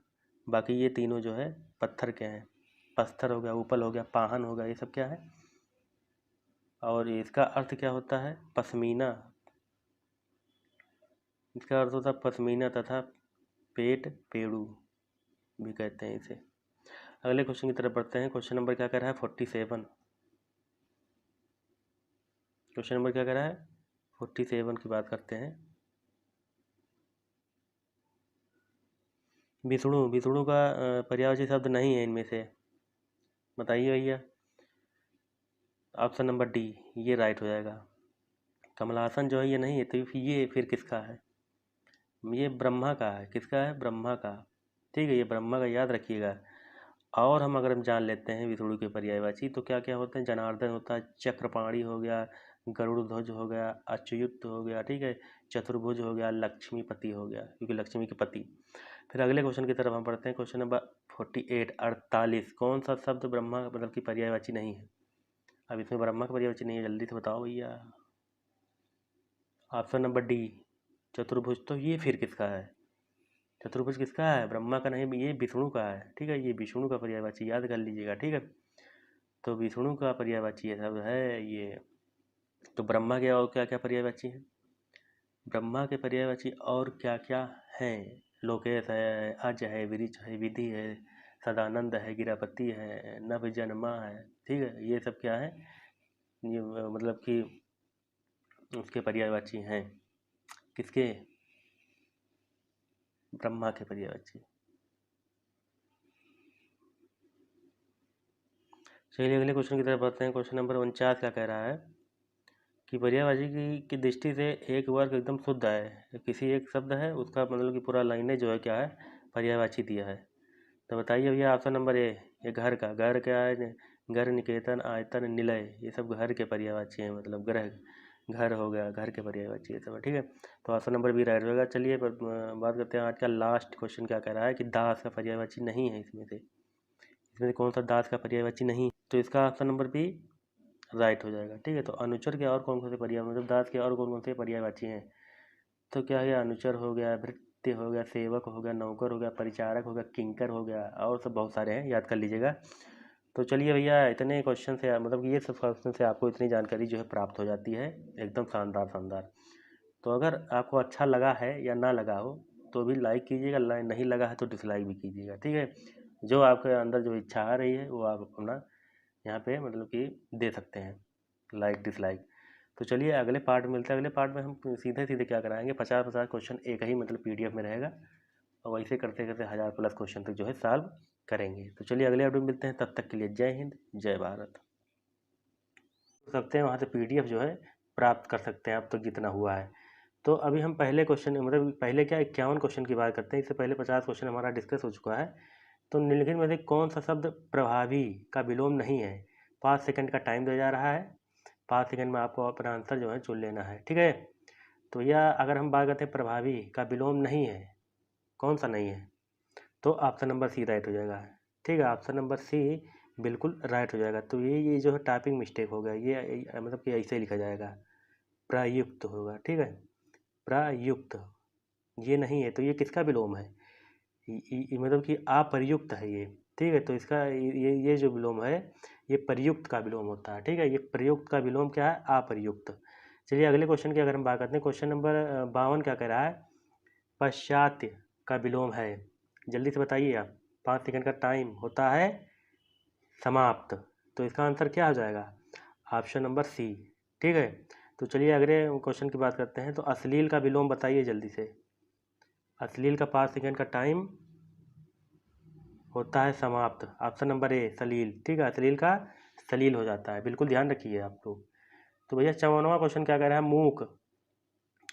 बाकी ये तीनों जो है पत्थर के हैं। पत्थर हो गया, उपल हो गया, पाहन हो गया, ये सब क्या है? और इसका अर्थ क्या होता है? पश्मीना। इसका अर्थ होता है पश्मीना तथा पेट पेड़ू भी कहते हैं इसे। अगले क्वेश्चन की तरफ बढ़ते हैं। क्वेश्चन नंबर क्या कह रहा है? 47। क्वेश्चन नंबर क्या कह रहा है? 47 की बात करते हैं। विष्णु, विष्णु का पर्यायवाची शब्द नहीं है इनमें से। बताइए भैया। ऑप्शन नंबर डी, ये राइट हो जाएगा। कमलासन जो है ये नहीं है, तो ये फिर किसका है? ये ब्रह्मा का है। किसका है? ब्रह्मा का। ठीक है, ये ब्रह्मा का याद रखिएगा। और हम जान लेते हैं विष्णु के पर्यायवाची तो क्या क्या होते हैं। जनार्दन होता है, चक्रपाणी हो गया, गरुड़ ध्वज हो गया, अच्युत हो गया, ठीक है, चतुर्भुज हो गया, लक्ष्मीपति हो गया क्योंकि लक्ष्मी के पति। फिर अगले क्वेश्चन की तरफ हम पढ़ते हैं। Question number 48 48। कौन सा शब्द ब्रह्मा मतलब की पर्यायवाची नहीं है? अब इसमें ब्रह्मा का पर्यायवाची नहीं है, जल्दी से बताओ भैया। ऑप्शन नंबर डी, चतुर्भुज। तो ये फिर किसका है? चतुर्भुज किसका है? ब्रह्मा का नहीं, ये विष्णु का है। ठीक है, ये विष्णु का पर्यायवाची याद कर लीजिएगा। ठीक है, तो विष्णु का पर्यायवाची ये शब्द है ये। तो ब्रह्मा के और क्या क्या पर्यायवाची हैं? ब्रह्मा के पर्यायवाची और क्या क्या हैं? लोकेश है, अज है, विरिच है, विधि है, सदानंद है, गिरापति है, नभजन्मा है। ठीक है, ये सब क्या है? ये मतलब कि उसके पर्यायवाची हैं। किसके? ब्रह्मा के पर्यायवाची। चलिए अगले क्वेश्चन की तरफ बढ़ते हैं। क्वेश्चन नंबर 49 क्या कह रहा है कि पर्यायवाची की दृष्टि से एक वर्ग एकदम शुद्ध है। किसी एक शब्द है उसका मतलब कि पूरा लाइने जो है क्या है? पर्यायवाची दिया है। तो बताइए भैया। ऑप्शन नंबर ए, ये घर का। घर क्या है? घर, निकेतन, आयतन, निलय, ये सब घर के पर्यायवाची हैं। मतलब ग्रह, घर हो गया, घर के पर्यायवाची ये सब है। ठीक है, तो ऑप्शन नंबर बी राइट होगा। चलिए बात करते हैं आज का लास्ट क्वेश्चन क्या कह रहा है कि दास का पर्यायवाची नहीं है इसमें से कौन सा दास का पर्यायवाची नहीं? तो इसका ऑप्शन नंबर बी राइट हो जाएगा। ठीक है, तो अनुचर के और कौन कौन से पर्याय मतलब दास के और कौन कौन से पर्यायवाची हैं? तो क्या है? अनुचर हो गया, भृत्य हो गया, सेवक हो गया, नौकर हो गया, परिचारक हो गया, किंकर हो गया, और सब बहुत सारे हैं, याद कर लीजिएगा। तो चलिए भैया, इतने क्वेश्चन से मतलब ये सब क्वेश्चन से आपको इतनी जानकारी जो है प्राप्त हो जाती है। एकदम शानदार शानदार। तो अगर आपको अच्छा लगा है या ना लगा हो तो भी लाइक कीजिएगा, नहीं लगा है तो डिसलाइक भी कीजिएगा। ठीक है, जो आपके अंदर जो इच्छा आ रही है वो आप अपना यहाँ पे मतलब कि दे सकते हैं, लाइक डिसलाइक। तो चलिए अगले पार्ट में मिलते हैं। अगले पार्ट में हम सीधे सीधे क्या कराएंगे, 50-50 क्वेश्चन एक ही मतलब पीडीएफ में रहेगा, और वैसे करते करते 1000+ क्वेश्चन तक जो है सॉल्व करेंगे। तो चलिए अगले अपडेट में मिलते हैं, तब तक के लिए जय हिंद जय भारत। सकते हैं वहाँ से पीडीएफ जो है प्राप्त कर सकते हैं अब तक जितना हुआ है। तो अभी हम पहले क्वेश्चन मतलब पहले क्या 51 क्वेश्चन की बात करते हैं, इससे पहले 50 क्वेश्चन हमारा डिस्कस हो चुका है। तो निम्नलिखित में से कौन सा शब्द प्रभावी का विलोम नहीं है? 5 सेकंड का टाइम दिया जा रहा है, 5 सेकंड में आपको अपना आंसर जो है चुन लेना है, ठीक है। तो यह अगर हम बात करते हैं प्रभावी का विलोम नहीं है, कौन सा नहीं है, तो ऑप्शन नंबर सी राइट हो जाएगा, ठीक है। ऑप्शन नंबर सी बिल्कुल राइट हो जाएगा। तो ये जो है टाइपिंग मिस्टेक हो गया, ये मतलब कि ऐसे लिखा जाएगा, प्रयुक्त होगा, ठीक है, प्रयुक्त। ये नहीं है, तो ये किसका विलोम है? मतलब कि अप्रयुक्त है ये, ठीक है। तो इसका ये जो विलोम है ये प्रयुक्त का विलोम होता है, ठीक है। ये प्रयुक्त का विलोम क्या है? अप्रयुक्त। चलिए अगले क्वेश्चन की अगर हम बात करते हैं, क्वेश्चन नंबर 52 क्या कह रहा है? पश्चात्य का विलोम है, जल्दी से बताइए आप। 5 सेकंड का टाइम होता है समाप्त। तो इसका आंसर क्या हो जाएगा? ऑप्शन नंबर सी, ठीक है। तो चलिए अगले क्वेश्चन की बात करते हैं। तो अश्लील का विलोम बताइए जल्दी से। अश्लील का 5 सेकंड का टाइम होता है समाप्त। ऑप्शन नंबर ए सलील, ठीक है। अश्लील का सलील हो जाता है, बिल्कुल ध्यान रखिए आप लोग। तो भैया 54वां क्वेश्चन क्या कह रहा है? मूक।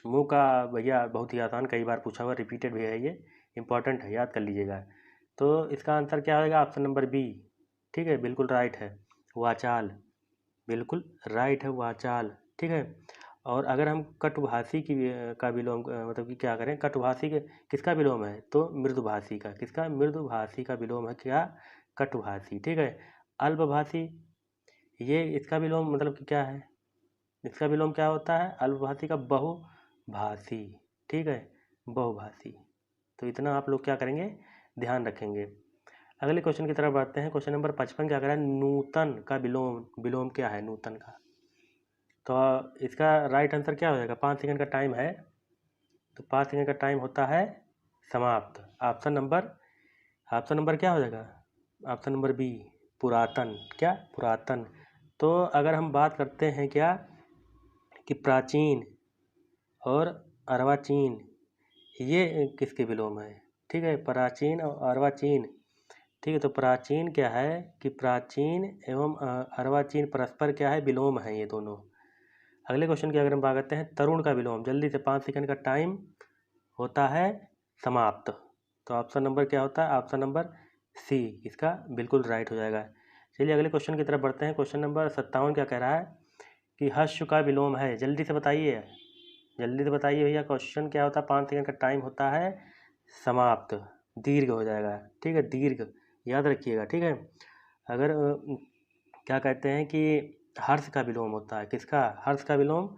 मूक का भैया बहुत ही आसान, कई बार पूछा हुआ, रिपीटेड भी है, ये इंपॉर्टेंट है, याद कर लीजिएगा। तो इसका आंसर क्या होगा? ऑप्शन नंबर बी, ठीक है, बिल्कुल राइट है, वाचाल, बिल्कुल राइट है, वाचाल, ठीक है। और अगर हम कटुभाषी की का विलोम मतलब कि क्या करें, कटुभाषी के किसका विलोम है? तो मृदुभाषी का। किसका? मृदुभाषी का विलोम है क्या? कटुभाषी, ठीक है। अल्पभाषी, ये इसका विलोम मतलब कि क्या है? इसका विलोम क्या होता है? अल्पभाषी का बहुभाषी, ठीक है, बहुभाषी। तो इतना आप लोग क्या करेंगे, ध्यान रखेंगे। अगले क्वेश्चन की तरफ बढ़ते हैं। क्वेश्चन नंबर 55 क्या कह रहा है? नूतन का विलोम, विलोम क्या है नूतन का? तो इसका राइट आंसर क्या हो जाएगा? 5 सेकंड का टाइम है, तो 5 सेकंड का टाइम होता है समाप्त। ऑप्शन नंबर क्या हो जाएगा? ऑप्शन नंबर बी, पुरातन। क्या? पुरातन। तो अगर हम बात करते हैं क्या कि प्राचीन और अर्वाचीन, ये किसके विलोम है? ठीक है, प्राचीन और अर्वाचीन, ठीक है। तो प्राचीन क्या है कि प्राचीन एवं अर्वाचीन परस्पर क्या है? विलोम है ये दोनों। अगले क्वेश्चन की अगर हम बात करते हैं, तरुण का विलोम, जल्दी से 5 सेकंड का टाइम होता है समाप्त। तो ऑप्शन नंबर क्या होता है? ऑप्शन नंबर सी इसका बिल्कुल राइट हो जाएगा। चलिए अगले क्वेश्चन की तरफ बढ़ते हैं। क्वेश्चन नंबर 57 क्या कह रहा है कि हर्ष का विलोम है, जल्दी से बताइए, जल्दी से बताइए भैया। क्वेश्चन क्या होता है? 5 सेकंड का टाइम होता है समाप्त, दीर्घ हो जाएगा, ठीक है, दीर्घ, याद रखिएगा, ठीक है। अगर क्या कहते हैं कि हर्ष का विलोम होता है, किसका? हर्ष का विलोम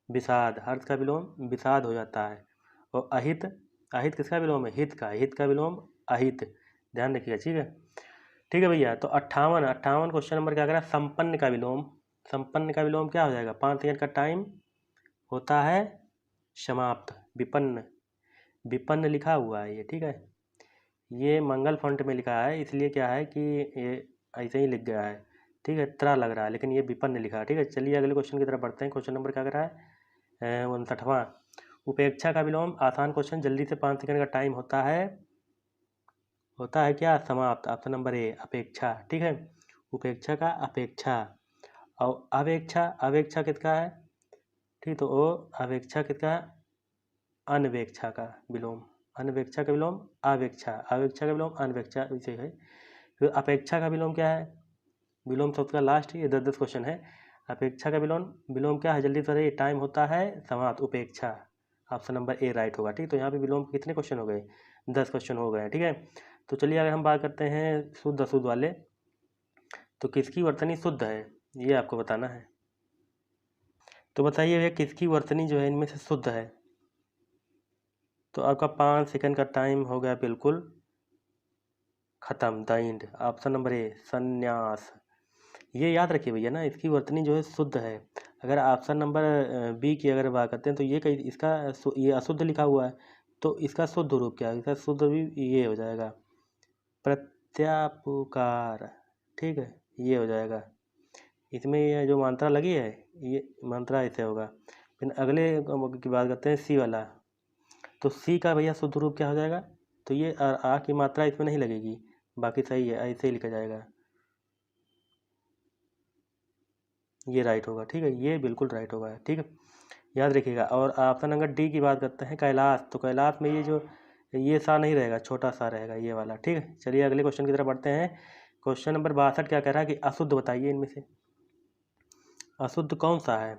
विषाद, हर्ष का विलोम विषाद हो जाता है। और अहित, अहित किसका विलोम है? हित का, हित का विलोम अहित, ध्यान रखिएगा, ठीक है। ठीक है भैया। तो 58 क्वेश्चन नंबर क्या कह रहा है? संपन्न का विलोम, संपन्न का विलोम क्या हो जाएगा? 5 सेकंड का टाइम होता है समाप्त, विपन्न, विपन्न लिखा हुआ है ये, ठीक है। ये मंगल फॉन्ट में लिखा है, इसलिए क्या है कि ये ऐसे ही लिख गया है, ठीक है, त्रा लग रहा है, लेकिन ये विपन्न लिखा है, ठीक है। चलिए अगले क्वेश्चन की तरफ बढ़ते हैं। क्वेश्चन नंबर क्या कर रहा है? 59वां, उपेक्षा का विलोम, आसान क्वेश्चन, जल्दी से 5 सेकंड का टाइम होता है क्या? समाप्त। ऑप्शन नंबर ए अपेक्षा, ठीक है, उपेक्षा का अपेक्षा। और अवेक्षा, अवेक्षा किसका है? ठीक, तो वो अवेक्षा किसका है? अनवेक्षा का विलोम, अनवेक्षा का विलोम अवेक्षा, अवेक्षा का विलोम अनवेक्षा, इसे है। फिर अपेक्षा का विलोम क्या है? विलोम शब्द का लास्ट, ये 10 क्वेश्चन है। अपेक्षा का विलोम, विलोम क्या है? जल्दी से बताइए, टाइम होता है समाप्त, उपेक्षा। ऑप्शन नंबर ए राइट होगा, ठीक। तो यहाँ पे विलोम के कितने क्वेश्चन हो गए? 10 क्वेश्चन हो गए हैं, ठीक है। तो चलिए अगर हम बात करते हैं शुद्ध अशुद्ध वाले, तो किसकी वर्तनी शुद्ध है, ये आपको बताना है। तो बताइए भैया किसकी वर्तनी जो है इनमें से शुद्ध है? तो आपका 5 सेकंड का टाइम हो गया बिल्कुल खत्म, द एंड। ऑप्शन नंबर ए संन्यास, ये याद रखिए भैया ना, इसकी वर्तनी जो है शुद्ध है। अगर ऑप्शन नंबर बी की अगर बात करते हैं, तो ये कहीं इसका ये अशुद्ध लिखा हुआ है, तो इसका शुद्ध रूप क्या है? इसका शुद्ध भी ये हो जाएगा प्रत्यापुकार, ठीक है, ये हो जाएगा। इसमें ये जो मात्रा लगी है, ये मात्रा ऐसे होगा। फिर अगले की बात करते हैं सी वाला, तो सी का भैया शुद्ध रूप क्या हो जाएगा? तो ये आ की मात्रा इसमें नहीं लगेगी, बाकी सही है, ऐसे ही लिखा जाएगा, ये राइट होगा, ठीक है, ये बिल्कुल राइट होगा, ठीक है। याद रखिएगा। और ऑप्शन नंबर डी की बात करते हैं, कैलाश। तो कैलाश में ये सा नहीं रहेगा, छोटा सा रहेगा ये वाला। ठीक है, चलिए अगले क्वेश्चन की तरफ बढ़ते हैं। क्वेश्चन नंबर 62 क्या कह रहा है कि अशुद्ध बताइए इनमें से अशुद्ध कौन सा है,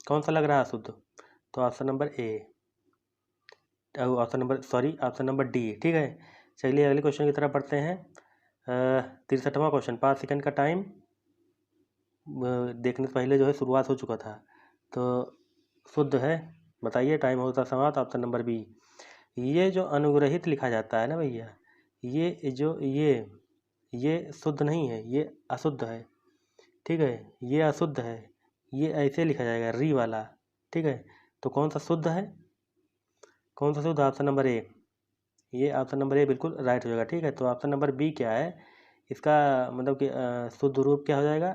कौन सा लग रहा है अशुद्ध। तो ऑप्शन नंबर ए, ऑप्शन नंबर डी। ठीक है, चलिए अगले क्वेश्चन की तरफ बढ़ते हैं। 63वां क्वेश्चन, 5 सेकंड का टाइम देखने से पहले जो है शुरुआत हो चुका था। तो शुद्ध है, बताइए, टाइम होता समाप्त। Option number B. ये जो अनुग्रहित लिखा जाता है ना भैया, ये शुद्ध नहीं है, ये अशुद्ध है। ठीक है, ये अशुद्ध है, ये ऐसे लिखा जाएगा री वाला। ठीक है, तो कौन सा शुद्ध है, कौन सा शुद्ध, ऑप्शन नंबर ए। ये ऑप्शन नंबर ए बिल्कुल राइट हो जाएगा। ठीक है, तो ऑप्शन नंबर बी क्या है, इसका मतलब कि शुद्ध रूप क्या हो जाएगा,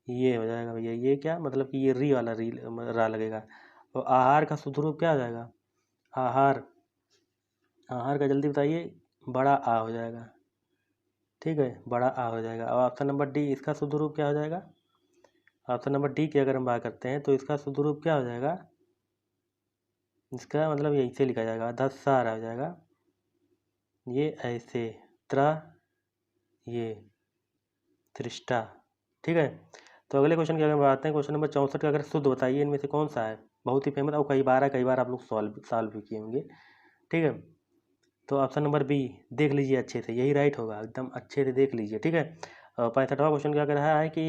ये हो जाएगा भैया। ये क्या मतलब कि ये री वाला री रा लगेगा। और आहार का शुद्ध रूप क्या हो जाएगा, आहार, आहार का जल्दी बताइए, बड़ा आ हो जाएगा। ठीक है, बड़ा आ हो जाएगा। और ऑप्शन नंबर डी, इसका शुद्ध रूप क्या हो जाएगा, ऑप्शन नंबर डी की अगर हम बात करते हैं तो इसका शुद्ध रूप क्या हो जाएगा, इसका मतलब यही से लिखा जाएगा, धस्सार हो जाएगा। ये ऐसे त्र, ये त्रिष्टा। ठीक है, तो अगले क्वेश्चन की अगर बात हैं, क्वेश्चन नंबर 64 का अगर शुद्ध बताइए इनमें से कौन सा है। बहुत ही फेमस और कई बार आप लोग सॉल्व भी किए होंगे। ठीक है, तो ऑप्शन नंबर बी देख लीजिए अच्छे से, यही राइट होगा, एकदम अच्छे से देख लीजिए। ठीक है, 65वां क्वेश्चन क्या कह रहा है कि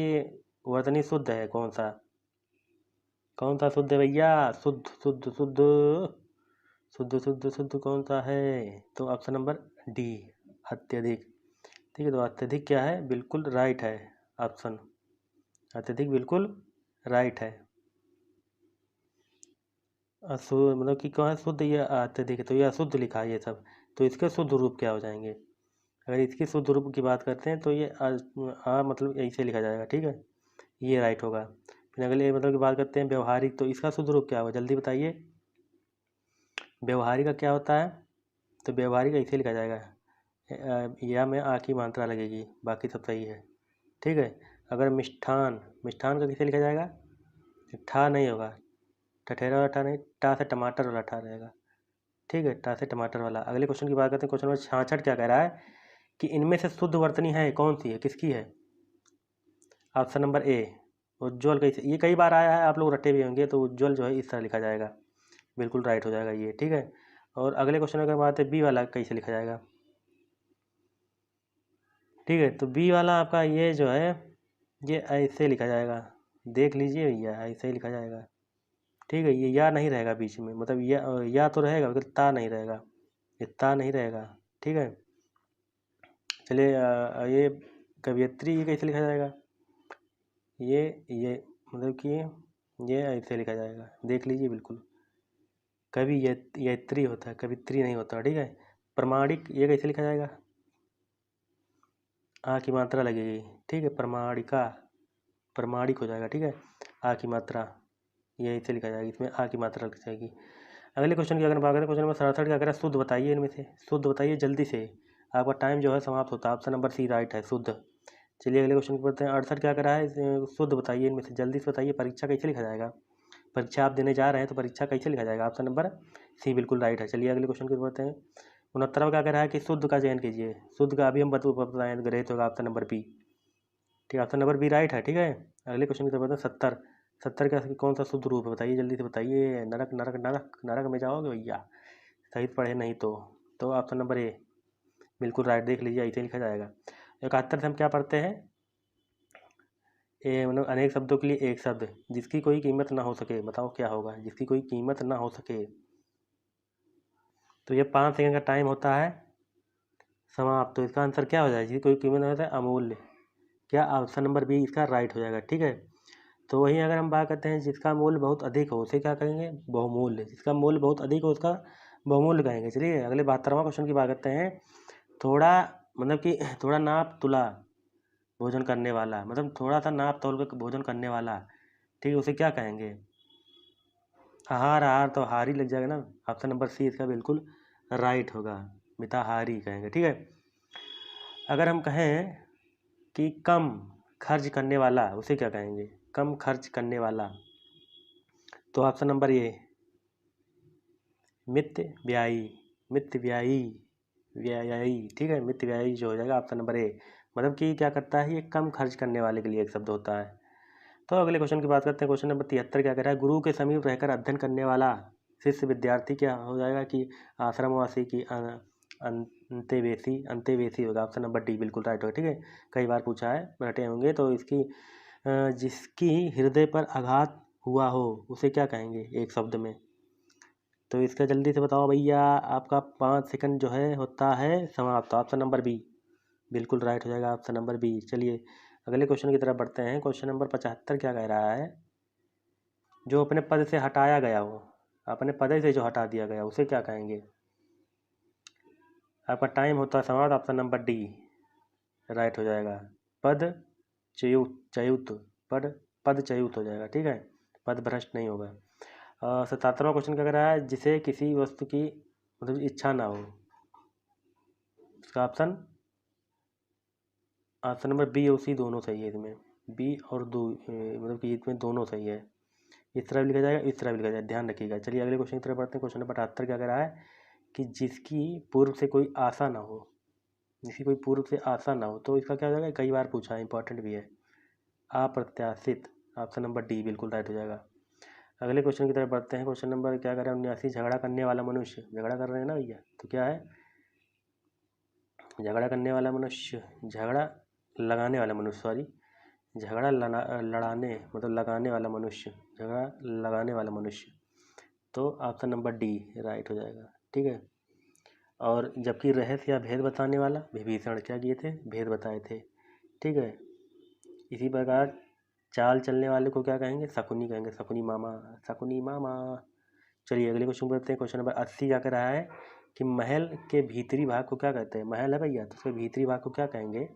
वर्तनी शुद्ध है, कौन सा, कौन सा शुद्ध है भैया, शुद्ध शुद्ध शुद्ध शुद्ध शुद्ध शुद्ध कौन सा है। तो ऑप्शन नंबर डी, अत्यधिक। ठीक है, तो अत्यधिक क्या है, बिल्कुल राइट है ऑप्शन, अत्यधिक बिल्कुल राइट है। मतलब कि कौन है शुद्ध, ये अत्यधिक है, तो ये अशुद्ध लिखा है ये सब। तो इसके शुद्ध रूप क्या हो जाएंगे, अगर इसके शुद्ध रूप की बात करते हैं तो ये मतलब ऐसे लिखा जाएगा। ठीक है, ये राइट होगा। फिर अगले मतलब की बात करते हैं व्यवहारिक, तो इसका शुद्ध रूप क्या होगा, जल्दी बताइए, व्यवहारिक का क्या होता है। तो व्यवहारिक ऐसे लिखा जाएगा, या में आ की मात्रा लगेगी, बाकी सब सही है। ठीक है, अगर मिष्ठान, मिष्ठान का कैसे लिखा जाएगा, ठा नहीं होगा, ठठेरा वाला ठा नहीं, टा से टमाटर वाला ठा रहेगा। ठीक है, टा से टमाटर वाला। अगले क्वेश्चन की बात करते हैं, क्वेश्चन नंबर 66 क्या कह रहा है कि इनमें से शुद्ध वर्तनी है कौन सी है, किसकी है। ऑप्शन नंबर ए, उज्ज्वल। कैसे, ये कई बार आया है, आप लोग रटे भी होंगे। तो उज्ज्वल जो है इस तरह लिखा जाएगा, बिल्कुल राइट हो जाएगा ये। ठीक है, और अगले क्वेश्चन अगर बात है बी वाला कैसे लिखा जाएगा। ठीक है, तो बी वाला आपका ये जो है, ये ऐसे लिखा जाएगा, देख लीजिए भैया, ऐसे ही लिखा जाएगा। ठीक है, ये या नहीं रहेगा बीच में, मतलब या तो रहेगा लेकिन ता नहीं रहेगा, ये ता नहीं रहेगा। ठीक है, चलिए ये कवियत्री, ये कैसे लिखा जाएगा, ये मतलब कि ये ऐसे लिखा जाएगा, देख लीजिए बिल्कुल। कवि यत्री होता है, कवित्री नहीं होता। ठीक है, प्रमाणिक, ये कैसे लिखा जाएगा, आ की मात्रा लगेगी। ठीक है, प्रमाणिका, प्रमाणिक हो जाएगा। ठीक है, आ की मात्रा, ये ऐसे लिखा जाएगा, इसमें आ की मात्रा लग जाएगी। अगले क्वेश्चन की अगर बात करें, क्वेश्चन नंबर 67 क्या करें, शुद्ध बताइए इनमें से, शुद्ध बताइए जल्दी से, आपका टाइम जो है समाप्त होता है। ऑप्शन नंबर सी राइट है, शुद्ध। चलिए अगले क्वेश्चन को पढ़ते हैं। 68 क्या करा है, शुद्ध बताइए इनमें से, जल्दी से बताइए, परीक्षा कैसे लिखा जाएगा, परीक्षा आप देने जा रहे हैं तो परीक्षा कैसे लिखा जाएगा। ऑप्शन नंबर सी बिल्कुल राइट है। चलिए अगले क्वेश्चन की पढ़ते हैं। 69वां क्या कह रहा है कि शुद्ध का चयन कीजिए, शुद्ध का अभी हम बताएं, ग्रहित होगा ऑप्शन नंबर बी। ठीक है, ऑप्शन नंबर बी राइट है। ठीक है, अगले क्वेश्चन की तरफ बढ़ते हैं। 70, 70 का कौन सा शुद्ध रूप है, बताइए जल्दी से बताइए, नरक नरक नरक नरक में जाओगे भैया, सही पढ़े नहीं तो ऑप्शन नंबर ए बिल्कुल राइट, देख लीजिए ऐसे लिखा जाएगा। 71 से हम क्या पढ़ते हैं, ए मतलब अनेक शब्दों के लिए एक शब्द, जिसकी कोई कीमत ना हो सके, बताओ क्या होगा, जिसकी कोई कीमत ना हो सके। तो ये 5 सेकंड का टाइम होता है समाप्त। तो इसका आंसर क्या हो जाएगा, जिसकी कोई कीमत ना हो सके, अमूल्य। क्या, ऑप्शन नंबर बी इसका राइट हो जाएगा। ठीक है, तो वहीं अगर हम बात करते हैं जिसका मूल्य बहुत अधिक हो, उसे क्या कहेंगे, बहुमूल्य। जिसका मूल्य बहुत अधिक हो उसका बहुमूल्य कहेंगे। चलिए अगले 72वां क्वेश्चन की बात करते हैं। थोड़ा मतलब कि थोड़ा नाप तुला भोजन करने वाला, मतलब थोड़ा सा नाप तौल कर भोजन करने वाला, ठीक है, उसे क्या कहेंगे। आहार, आहार तो हारी लग जाएगा ना, ऑप्शन नंबर सी इसका बिल्कुल राइट होगा, मिताहारी कहेंगे। ठीक है, अगर हम कहें कि कम खर्च करने वाला, उसे क्या कहेंगे, कम खर्च करने वाला। तो ऑप्शन नंबर ए मित व्यायी, मित व्यायी, व्यायी, ठीक है, मित व्यायी जो हो जाएगा ऑप्शन नंबर ए। मतलब कि क्या करता है, ये कम खर्च करने वाले के लिए एक शब्द होता है। तो अगले क्वेश्चन की बात करते हैं। क्वेश्चन नंबर 73 क्या कह रहा है, गुरु के समीप रहकर अध्ययन करने वाला शिष्य विद्यार्थी क्या हो जाएगा कि आश्रमवासी की अंतेवेशी, अंतेवेशी होगा ऑप्शन नंबर डी बिल्कुल राइट होगा। ठीक है, कई बार पूछा है, रटे होंगे। तो इसकी जिसकी हृदय पर आघात हुआ हो उसे क्या कहेंगे एक शब्द में। तो इसका जल्दी से बताओ भैया, आपका 5 सेकंड जो है होता है समाप्त। ऑप्शन नंबर बी बिल्कुल राइट हो जाएगा, ऑप्शन नंबर बी। चलिए अगले क्वेश्चन की तरफ बढ़ते हैं। क्वेश्चन नंबर 75 क्या कह रहा है, जो अपने पद से हटाया गया हो, अपने पद से जो हटा दिया गया उसे क्या कहेंगे। आपका टाइम होता है समाप्त, ऑप्शन नंबर डी राइट हो जाएगा। पद च्युत, च्युत, पद पद च्युत हो जाएगा। ठीक है, पद भ्रष्ट नहीं होगा। 77वां क्वेश्चन क्या कह रहा है, जिसे किसी वस्तु की मतलब इच्छा ना हो, इसका ऑप्शन नंबर बी और सी दोनों सही है। इसमें बी और दो मतलब कि इसमें दोनों सही है। इस तरह भी लिखा जाएगा, इस तरह भी लिखा जाएगा, ध्यान रखिएगा। चलिए अगले क्वेश्चन की तरफ बढ़ते हैं। क्वेश्चन नंबर 78 क्या कह रहा है कि जिसकी पूर्व से कोई आशा ना हो, जिसकी कोई पूर्व से आशा ना हो, तो इसका क्या हो जाएगा, कई बार पूछा है, इंपॉर्टेंट भी है, अप्रत्याशित। ऑप्शन नंबर डी बिल्कुल राइट हो जाएगा। अगले क्वेश्चन की तरफ बढ़ते हैं। क्वेश्चन नंबर क्या कर रहे हैं, 79, झगड़ा करने वाला मनुष्य, झगड़ा कर रहे हैं ना भैया, तो क्या है, झगड़ा करने वाला मनुष्य, झगड़ा लगाने वाला मनुष्य, सॉरी, झगड़ा लड़ाने मतलब लगाने वाला मनुष्य, झगड़ा लगाने वाला मनुष्य। तो ऑप्शन नंबर डी राइट हो जाएगा। ठीक है, और जबकि रहस्य या भेद बताने वाला, विभीषण क्या किए थे, भेद बताए थे। ठीक है, इसी प्रकार चाल चलने वाले को क्या कहेंगे, शकुनी कहेंगे, शकुनी मामा, शकुनी मामा। चलिए अगले क्वेश्चन बढ़ते हैं। क्वेश्चन नंबर 80 क्या कर रहा है कि महल के भीतरी भाग को क्या कहते हैं, महल है भैया तो उसके भीतरी भाग को क्या कहेंगे,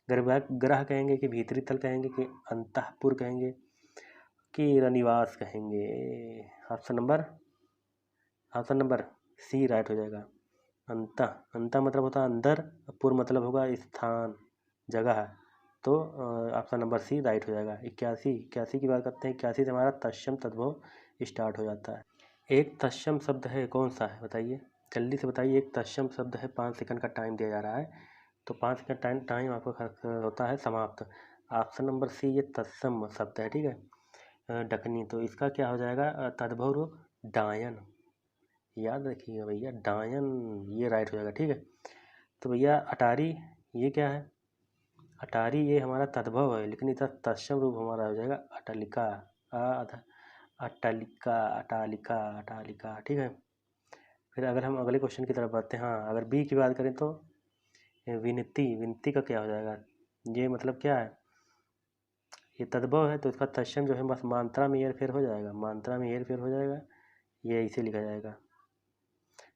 गर्भगृह कहेंगे कि भीतरी तल कहेंगे कि अंतःपुर कहेंगे कि रनिवास कहेंगे। Option number option number C right हो जाएगा। अंत, अंत मतलब होता है अंदर, पुर मतलब होगा स्थान, जगह। तो ऑप्शन नंबर सी राइट हो जाएगा। 81, 81 की बात करते हैं। 81 से हमारा तत्सम तद्भव स्टार्ट हो जाता है। एक तत्सम शब्द है, कौन सा है बताइए, जल्दी से बताइए। एक तत्सम शब्द है, 5 सेकंड का टाइम दिया जा रहा है, तो 5 सेकंड टाइम आपका होता है समाप्त। ऑप्शन नंबर सी ये तत्सम शब्द है। ठीक है, डकनी, तो इसका क्या हो जाएगा, तद्भव रूप डायन, याद रखिएगा भैया, डायन, ये राइट हो जाएगा। ठीक है, तो भैया अटारी ये क्या है, अटारी ये हमारा तद्भव है, लेकिन इसका तत्सम रूप हमारा हो जाएगा अटलिका, अटलिका, अटालिका, अटालिका। ठीक है, फिर अगर हम अगले क्वेश्चन की तरफ बढ़ते हैं, हाँ अगर बी की बात करें तो विनती, विनती का क्या हो जाएगा, ये मतलब क्या है, ये तद्भव है तो इसका तत्सम जो है बस मात्रा में हेर फेर हो जाएगा, मात्रा में हेर फेर हो जाएगा, ये इसे लिखा जाएगा।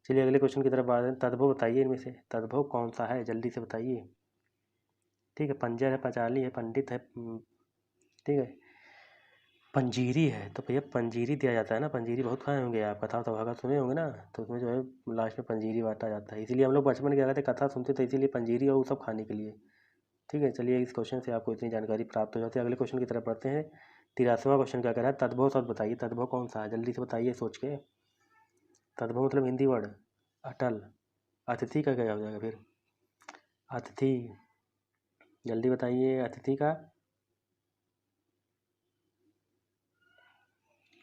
चलिए अगले क्वेश्चन की तरफ बढ़ते हैं। तद्भव बताइए, इनमें से तद्भव कौन सा है, जल्दी से बताइए। ठीक है, पंजर है, पंचाली है, पंडित है, ठीक है, पंजीरी है। तो भैया पंजीरी दिया जाता है ना, पंजीरी बहुत खाए होंगे आप, कथा तो भागा सुने होंगे ना, तो उसमें जो है लास्ट में पंजीरी बांटा जाता है, इसीलिए हम लोग बचपन में क्या करते कथा सुनते तो इसीलिए पंजीरी और वो सब खाने के लिए। ठीक है, चलिए इस क्वेश्चन से आपको इतनी जानकारी प्राप्त हो जाती है। अगले क्वेश्चन की तरफ बढ़ते हैं। 83वां क्वेश्चन क्या कह रहा है, तद्भव शब्द बताइए, तद्भव कौन सा है, जल्दी से बताइए सोच के। तद्भव मतलब हिंदी वर्ड अटल। अतिथि का क्या हो जाएगा फिर, अतिथि, जल्दी बताइए अतिथि का,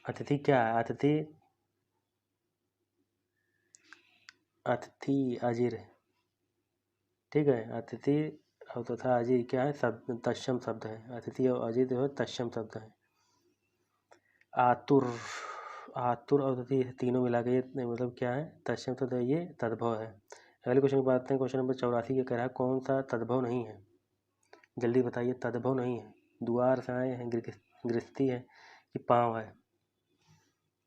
अतिथि क्या है, अतिथि, अतिथि अजीर। ठीक है, अतिथि और तथा अजीर क्या है, शब्द तत्सम शब्द है, अतिथि और अजीर जो है तत्सम शब्द है। आतुर, आतुर और अतिथि तीनों मिला के ये मतलब क्या है, तत्सम शब्द है, ये तद्भव है। अगले क्वेश्चन की बात करते हैं। क्वेश्चन नंबर 84 ये कह रहा है कौन सा तद्भव नहीं है, जल्दी बताइए, तद्भव नहीं है। द्वार से आए हैं, गृहस्थी है कि पाँव है।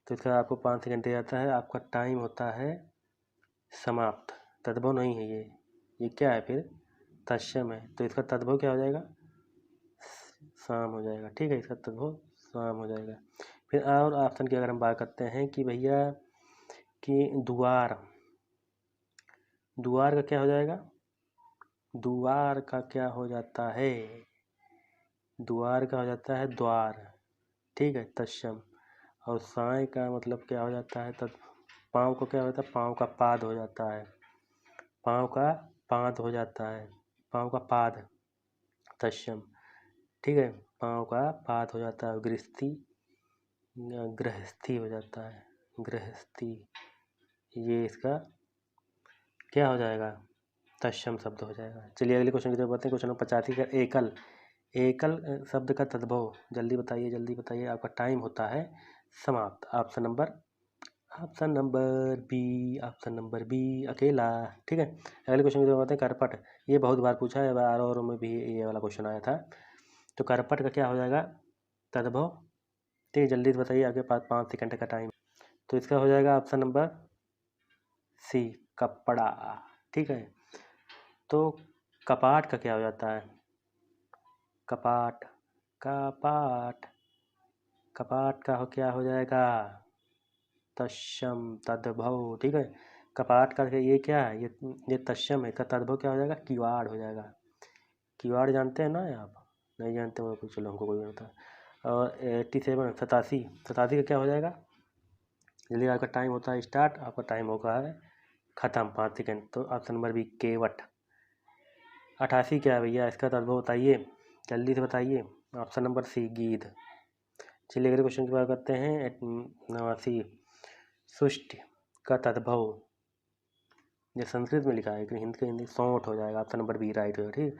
तो इसका आपको 5 सेकंड दिया जाता है, आपका टाइम होता है समाप्त। तद्भव नहीं है ये क्या है फिर, तत्सम है, तो इसका तद्भव क्या हो जाएगा, शाम हो जाएगा। ठीक है, इसका तद्भव शाम हो जाएगा। फिर और ऑप्शन की अगर हम बात करते हैं कि भैया कि द्वार, द्वार का क्या हो जाएगा, द्वार का क्या हो जाता है, द्वार का हो जाता है द्वार। ठीक है, तत्सम। और साय का मतलब क्या हो जाता है, तद पाँव को क्या होता है, पाँव का पाद हो जाता है, पाँव का पाद हो जाता है, पाँव का पाद तस्यम। ठीक है, पाँव का पाद हो जाता है, गृहस्थी हो जाता है, गृहस्थी। ये इसका क्या हो जाएगा, तत्सम शब्द हो जाएगा। चलिए अगले क्वेश्चन की तरफ बढ़ते हैं। क्वेश्चन नंबर 85 का एकल, एकल शब्द का तद्भव जल्दी बताइए, जल्दी बताइए, आपका टाइम होता है समाप्त। ऑप्शन नंबर बी अकेला। ठीक है, अगले क्वेश्चन की तरफ बढ़ते हैं। करपट, ये बहुत बार पूछा है, और में भी ये वाला क्वेश्चन आया था। तो करपट का क्या हो जाएगा, तद्भव। ठीक है, जल्दी से बताइए, आपके पास 5 सेकंड का टाइम। तो इसका हो जाएगा ऑप्शन नंबर सी, कपड़ा। ठीक है, तो कपाट का क्या हो जाता है, कपाट, कपाट, कपाट का क्या हो जाएगा, तस्यम तद्भव। ठीक है, कपाट का ये क्या है, ये तस्यम है, इसका तद्भव क्या हो जाएगा, किवाड़ हो जाएगा। किवाड़ जानते हैं ना आप, नहीं जानते हो, कुछ चलो हमको कोई नहीं पता। और 87 87 87 का क्या हो जाएगा, जल्दी, आपका टाइम होता है स्टार्ट, आपका टाइम होगा है ख़त्म, 5 सेकंड। तो ऑप्शन नंबर बी केवट। 88 क्या है भैया, इसका तद्भव बताइए, जल्दी से बताइए। ऑप्शन नंबर सी गीध। चलिए अगले क्वेश्चन की बात करते हैं। 89 सुष्ट का तद्भव, ये संस्कृत में लिखा है लेकिन हिंदी सौंठ हो जाएगा, ऑप्शन नंबर बी राइट हो। ठीक,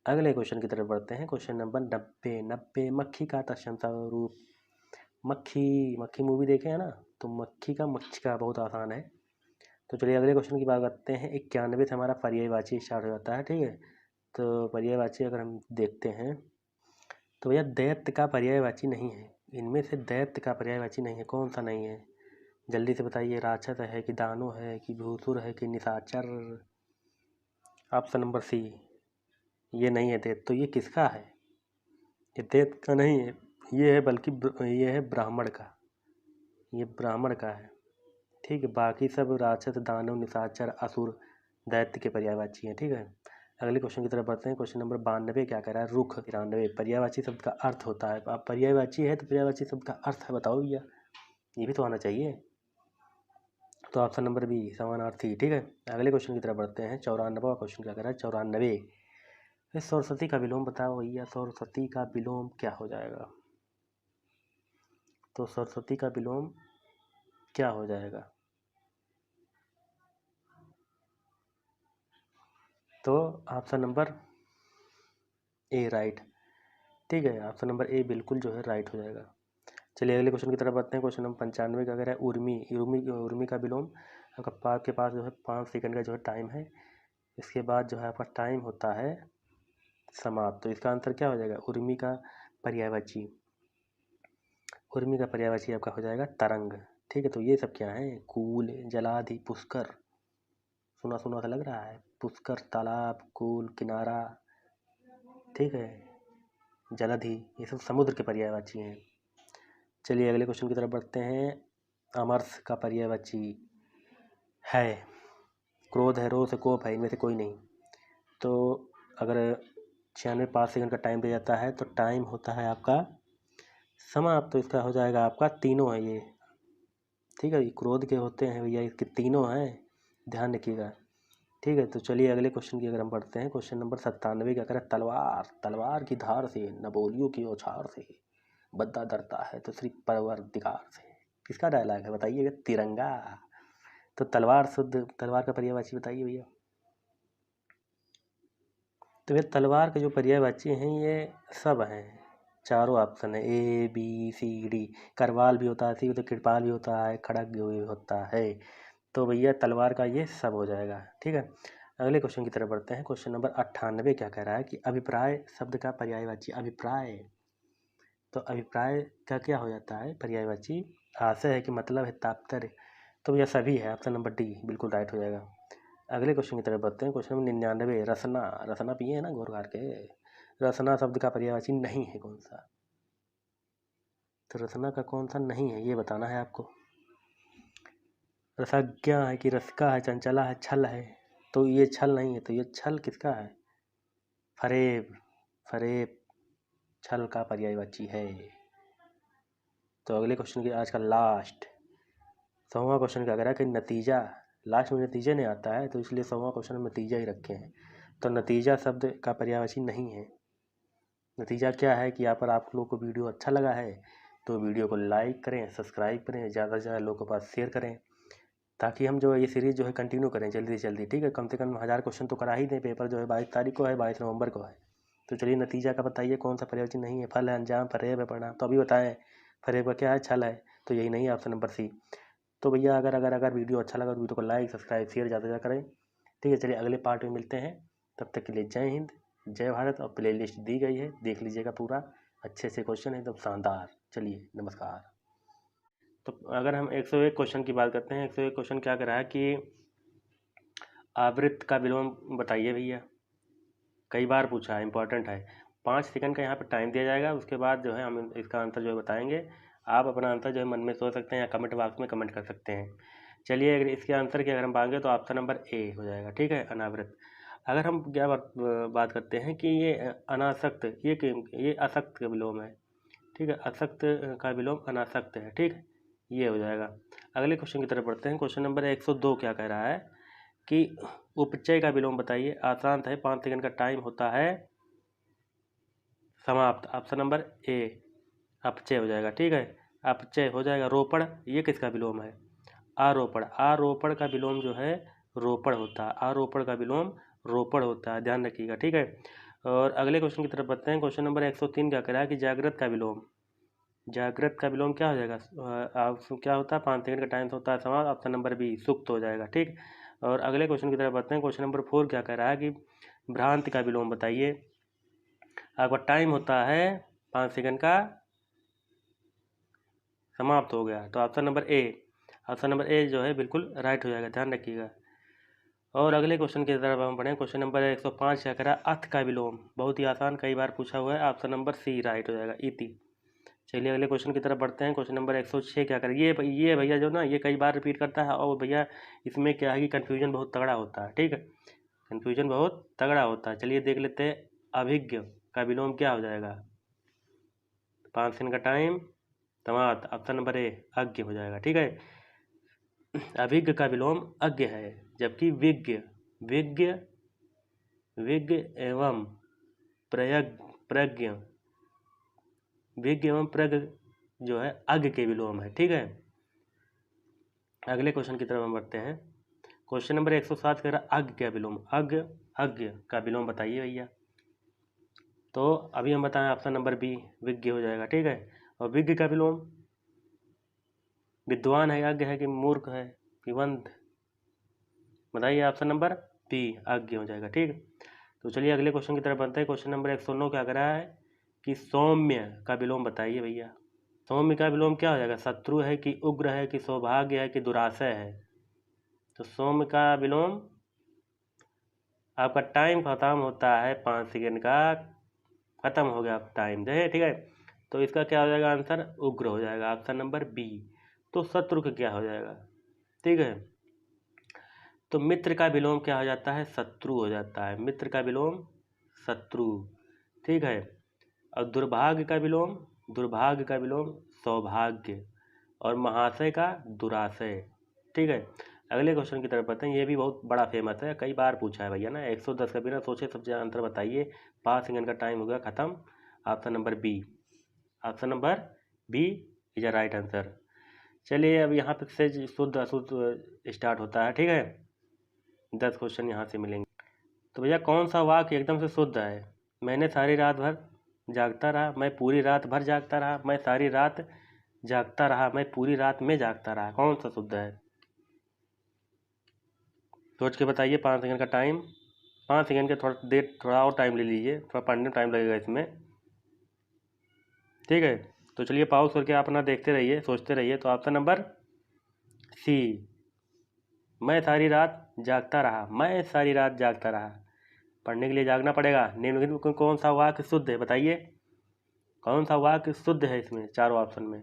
अगले क्वेश्चन की तरफ बढ़ते हैं। क्वेश्चन नंबर 90 मक्खी का तत्सम स्वरूप। मक्खी, मक्खी मूवी देखे हैं ना, तो मक्खी का मक्षिका बहुत आसान है। तो चलिए अगले क्वेश्चन की बात करते हैं। 91 से हमारा पर्यायवाची स्टार्ट हो जाता है। ठीक है, तो पर्यायवाची अगर हम देखते हैं तो भैया दैत्य का पर्यायवाची नहीं है, इनमें से दैत्य का पर्यायवाची नहीं है, कौन सा नहीं है, जल्दी से बताइए। राक्षस है कि दानो है कि भूसुर है कि निशाचर। ऑप्शन नंबर सी, ये नहीं है दैत्य। तो ये किसका है, ये दैत्य का नहीं है, ये है बल्कि ये है ब्राह्मण का, ये ब्राह्मण का है। ठीक है, बाकी सब राक्षस दानव निशाचर असुर दैत्य के पर्यायवाची हैं। ठीक है, अगले क्वेश्चन की तरफ बढ़ते हैं। क्वेश्चन नंबर 92 क्या कह रहा है, रुख। 93 पर्यायवाची शब्द का अर्थ होता है, आप पर्यायवाची है तो पर्यायवाची शब्द का अर्थ है बताओ भैया, ये भी तो आना चाहिए। तो ऑप्शन नंबर बी समानार्थी। ठीक है, अगले क्वेश्चन की तरफ बढ़ते हैं। 94वां क्वेश्चन क्या कह रहा है, 94 सरस्वती का विलोम बताओ भैया, सरस्वती का विलोम क्या हो जाएगा। तो सरस्वती का विलोम क्या हो जाएगा, तो ऑप्शन नंबर ए राइट। ठीक है, ऑप्शन नंबर ए बिल्कुल जो है राइट हो जाएगा। चलिए अगले क्वेश्चन की तरफ बढ़ते हैं। क्वेश्चन नंबर 95 का अगर है उर्मी, उर्मी का विलोम। आपके पास जो है 5 सेकंड का जो है टाइम है, इसके बाद जो है आपका टाइम होता है समाप्त। तो इसका आंसर क्या हो जाएगा, उर्मी का पर्यायवाची, उर्मी का पर्यायवाची आपका हो जाएगा तरंग। ठीक है, तो ये सब क्या है, कूल, जलाधि, पुष्कर, सुना सुना सा लग रहा है, पुष्कर तालाब, कूल किनारा। ठीक है, जलधि, ये सब समुद्र के पर्यायवाची हैं। चलिए अगले क्वेश्चन की तरफ बढ़ते हैं। अमरस का पर्यायवाची है, क्रोध है, रोष है, कोप है, इनमें से कोई नहीं। तो अगर 5 सेकंड का टाइम दिया जाता है तो टाइम होता है आपका समाप्त। तो इसका हो जाएगा आपका तीनों है ये। ठीक है, ये क्रोध के होते हैं भैया, इसके तीनों हैं, ध्यान रखिएगा। ठीक है, तो चलिए अगले क्वेश्चन की अगर हम पढ़ते हैं। क्वेश्चन नंबर 97 क्या करें, तलवार, तलवार की धार से नबोलियों की औछार से बद्दा डरता है तो श्री परवरदिगार से। किसका डायलॉग है बताइए, तिरंगा। तो तलवार शुद्ध, तलवार का पर्यायवाची बताइए भैया। तो ये तलवार के जो पर्यायवाची हैं ये सब हैं, चारों ऑप्शन है, ए बी सी डी। करवाल भी होता है, सी तो कृपाल भी होता है, खड़ग भी होता है। तो भैया तलवार का ये सब हो जाएगा। ठीक है, अगले क्वेश्चन की तरफ बढ़ते हैं। क्वेश्चन नंबर 98 क्या कह रहा है कि अभिप्राय शब्द का पर्यायवाची, अभिप्राय। तो अभिप्राय का क्या हो जाता है पर्यायवाची, आशय है कि मतलब है, तात्पर्य। तो भैया सभी है, ऑप्शन नंबर डी बिल्कुल राइट हो जाएगा। अगले क्वेश्चन की तरफ बढ़ते हैं। क्वेश्चन नंबर 99 रसना, रसना पिए है ना घोर घार के, रसना शब्द का पर्यायवाची नहीं है कौन सा, तो रसना का कौन सा नहीं है ये बताना है आपको। रसज्ञा है कि रसिका है, चंचला है, छल है। तो ये छल नहीं है, तो ये छल किसका है, फरेब, फरेब छल का पर्यायवाची है। तो अगले क्वेश्चन की आज का लास्ट 100वां क्वेश्चन क्या कह रहा है कि नतीजा, लास्ट में नतीजे नहीं आता है तो इसलिए 100वां क्वेश्चन में नतीजा ही रखे हैं। तो नतीजा शब्द का पर्यायवाची नहीं है। नतीजा क्या है कि यहाँ पर आप लोगों को वीडियो अच्छा लगा है तो वीडियो को लाइक करें, सब्सक्राइब करें, ज़्यादा से ज़्यादा लोगों के पास शेयर करें, ताकि हम जो है ये सीरीज़ जो है कंटिन्यू करें जल्दी से जल्दी। ठीक है, कम से कम 1000 क्वेश्चन तो करा ही दें। पेपर जो है 22 तारीख को है, 22 नवंबर को है। तो चलिए नतीजा का बताइए कौन सा पर्यायवाची नहीं है। फल है, अंजाम, फरेब है, परिणाम। तो अभी बताएं फरेब का क्या है, छल है। तो यही नहीं है, ऑप्शन नंबर सी। तो भैया अगर वीडियो अच्छा लगा तो वीडियो को लाइक, सब्सक्राइब, शेयर ज़्यादा से ज़्यादा करें। ठीक है, चलिए अगले पार्ट में मिलते हैं। तब तक के लिए जय हिंद, जय भारत। और प्ले लिस्ट दी गई है, देख लीजिएगा पूरा। अच्छे से क्वेश्चन है, एकदम शानदार। चलिए नमस्कार। तो अगर हम 101 क्वेश्चन की बात करते हैं, 101 क्वेश्चन क्या कर रहा है कि आवृत्त का विलोम बताइए भैया। कई बार पूछा है, इंपॉर्टेंट है। 5 सेकंड का यहाँ पर टाइम दिया जाएगा, उसके बाद जो है हम इसका आंसर जो है बताएंगे। आप अपना आंसर जो है मन में सोच सकते हैं या कमेंट बॉक्स में कमेंट कर सकते हैं। चलिए अगर इसके आंसर की अगर हम मांगे तो ऑप्शन नंबर ए हो जाएगा। ठीक है, अनावृत। अगर हम क्या बात करते हैं कि ये अनासक्त, ये असक्त का विलोम है। ठीक है, असक्त का विलोम अनासक्त है। ठीक है, ये हो जाएगा। अगले क्वेश्चन की तरफ बढ़ते हैं। क्वेश्चन नंबर 102 क्या कह रहा है कि उपचय का विलोम बताइए। आसान है, 5 सेकंड का टाइम होता है। समाप्त। ऑप्शन नंबर ए अपचय हो जाएगा। ठीक है, अपचय हो जाएगा। रोपण, ये किसका विलोम है? आरोपण। आरोपण का विलोम जो है रोपण होता है। आरोपण का विलोम रोपण होता है, ध्यान रखिएगा। ठीक है, और अगले क्वेश्चन की तरफ बढ़ते हैं। क्वेश्चन नंबर 103 क्या कह रहा है कि जागृत का विलोम। जागृत का विलोम क्या हो जाएगा? क्या होता है? 5 सेकंड का टाइम होता है। समाप्त। ऑप्शन नंबर बी सुक्त हो जाएगा। ठीक, और अगले क्वेश्चन की तरफ बढ़ते हैं। क्वेश्चन नंबर 4 क्या कह रहा है कि भ्रांति का विलोम बताइए। आपका टाइम होता है 5 सेकंड का, समाप्त हो गया। तो ऑप्शन नंबर ए जो है बिल्कुल राइट हो जाएगा, ध्यान रखिएगा। और अगले क्वेश्चन की तरफ हम पढ़ें। क्वेश्चन नंबर 105 क्या करा? अर्थ का विलोम। बहुत ही आसान, कई बार पूछा हुआ है। ऑप्शन नंबर सी राइट हो जाएगा, इति। चलिए अगले क्वेश्चन की तरफ बढ़ते हैं। क्वेश्चन नंबर 106 क्या करें? ये भैया जो ना, ये कई बार रिपीट करता है और भैया इसमें क्या है कि कन्फ्यूजन बहुत तगड़ा होता है। ठीक है, कन्फ्यूजन बहुत तगड़ा होता है। चलिए देख लेते हैं। अभिज्ञ का विलोम क्या हो जाएगा? 5 सेकंड का टाइम, समाप्त। ऑप्शन नंबर ए अज्ञ हो जाएगा। ठीक है, अभिज्ञ का विलोम अज्ञ है, जबकि विज्ञ विज्ञ विज्ञ एवं प्रज्ञ विज्ञ एवं प्रज्ञ जो है अज्ञ के विलोम है। ठीक है, अगले क्वेश्चन की तरफ हम बढ़ते हैं। क्वेश्चन नंबर 107 कह रहा अज्ञ का विलोम। अज्ञ का विलोम बताइए भैया। तो अभी हम बताएं ऑप्शन नंबर बी विज्ञ हो जाएगा। ठीक है, और विज्ञ का विलोम विद्वान है, अज्ञ है कि मूर्ख है कि वंध? बताइए, ऑप्शन नंबर बी अज्ञ हो जाएगा। ठीक, तो चलिए अगले क्वेश्चन की तरफ बढ़ते हैं। क्वेश्चन नंबर 109 क्या कर रहा है कि सौम्य का विलोम बताइए भैया। सौम्य का विलोम क्या हो जाएगा? शत्रु है कि उग्र है कि सौभाग्य है कि दुराशय है? तो सौम्य का विलोम, आपका टाइम खत्म होता है 5 सेकंड का, खत्म हो गया टाइम जो है। ठीक है, तो इसका क्या हो जाएगा आंसर? उग्र हो जाएगा, ऑप्शन नंबर बी। तो शत्रु का क्या हो जाएगा? ठीक है, तो मित्र का विलोम क्या हो जाता है? शत्रु हो जाता है। मित्र का विलोम शत्रु। ठीक है, और दुर्भाग्य का विलोम सौभाग्य, और महाशय का दुराशय। ठीक है, अगले क्वेश्चन की तरफ बढ़ते हैं। ये भी बहुत बड़ा फेमस है, कई बार पूछा है भैया ना। 110 का बिना सोचे सबसे आंसर बताइए। 5 सेकंड का टाइम हो गया खत्म। Option number B, option number B is a right answer. चलिए अब यहाँ पे से शुद्ध अशुद्ध स्टार्ट होता है। ठीक है, 10 क्वेश्चन यहाँ से मिलेंगे। तो भैया कौन सा वाक्य एकदम से शुद्ध है? मैंने सारी रात भर जागता रहा, मैं पूरी रात भर जागता रहा, मैं सारी रात जागता रहा, मैं पूरी रात में जागता रहा। कौन सा शुद्ध है? सोच के बताइए। 5 सेकंड का टाइम, 5 सेकंड के थोड़ा और टाइम ले लीजिए, थोड़ा पढ़ने में टाइम लगेगा इसमें। ठीक है, तो चलिए पॉज करके आप अपना देखते रहिए, सोचते रहिए। तो ऑप्शन नंबर सी, मैं सारी रात जागता रहा, मैं सारी रात जागता रहा। पढ़ने के लिए जागना पड़ेगा। निम्नलिखित में कौन सा वाक्य शुद्ध है? बताइए कौन सा वाक्य शुद्ध है इसमें चारों ऑप्शन में?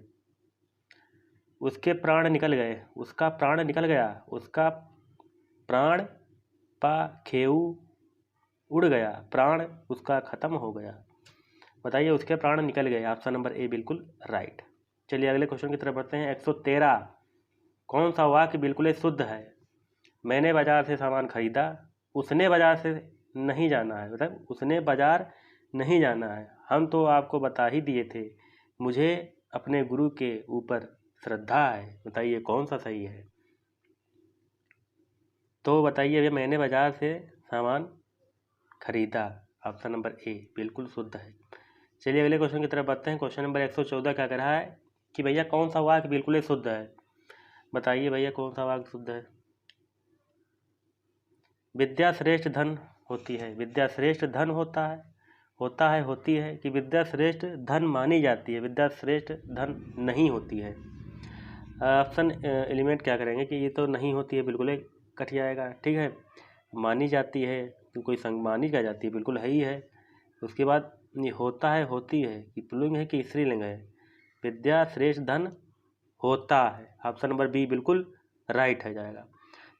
उसके प्राण निकल गए, उसका प्राण निकल गया, उसका प्राण पा खेऊ उड़ गया, प्राण उसका खत्म हो गया। बताइए, उसके प्राण निकल गए। ऑप्शन नंबर ए बिल्कुल राइट। चलिए अगले क्वेश्चन की तरफ बढ़ते हैं। 113 कौन सा वाक्य बिल्कुल शुद्ध है? मैंने बाजार से सामान खरीदा, उसने बाजार से नहीं जाना है, मतलब उसने बाजार नहीं जाना है। हम तो आपको बता ही दिए थे, मुझे अपने गुरु के ऊपर श्रद्धा है। बताइए कौन सा सही है? तो बताइए भैया, मैंने बाजार से सामान खरीदा, ऑप्शन नंबर ए बिल्कुल शुद्ध है। चलिए अगले क्वेश्चन की तरफ बढ़ते हैं। क्वेश्चन नंबर 114 क्या कह रहा है कि भैया कौन सा वाक्य बिल्कुल शुद्ध है? बताइए भैया कौन सा वाक्य शुद्ध है? विद्या श्रेष्ठ धन होती है, विद्या श्रेष्ठ धन होता है, होती है कि विद्या श्रेष्ठ धन मानी जाती है, विद्या श्रेष्ठ धन नहीं होती है। ऑप्शन एलिमेंट क्या करेंगे कि ये तो नहीं होती है, बिल्कुल ही कट जाएगा। ठीक है, मानी जाती है तो कोई संग मानी क्या जाती है, बिल्कुल है ही है। उसके बाद ये होता है, होती है कि पुल्लिंग है कि स्त्रीलिंग है? विद्या श्रेष्ठ धन होता है, ऑप्शन नंबर बी बिल्कुल राइट है जाएगा।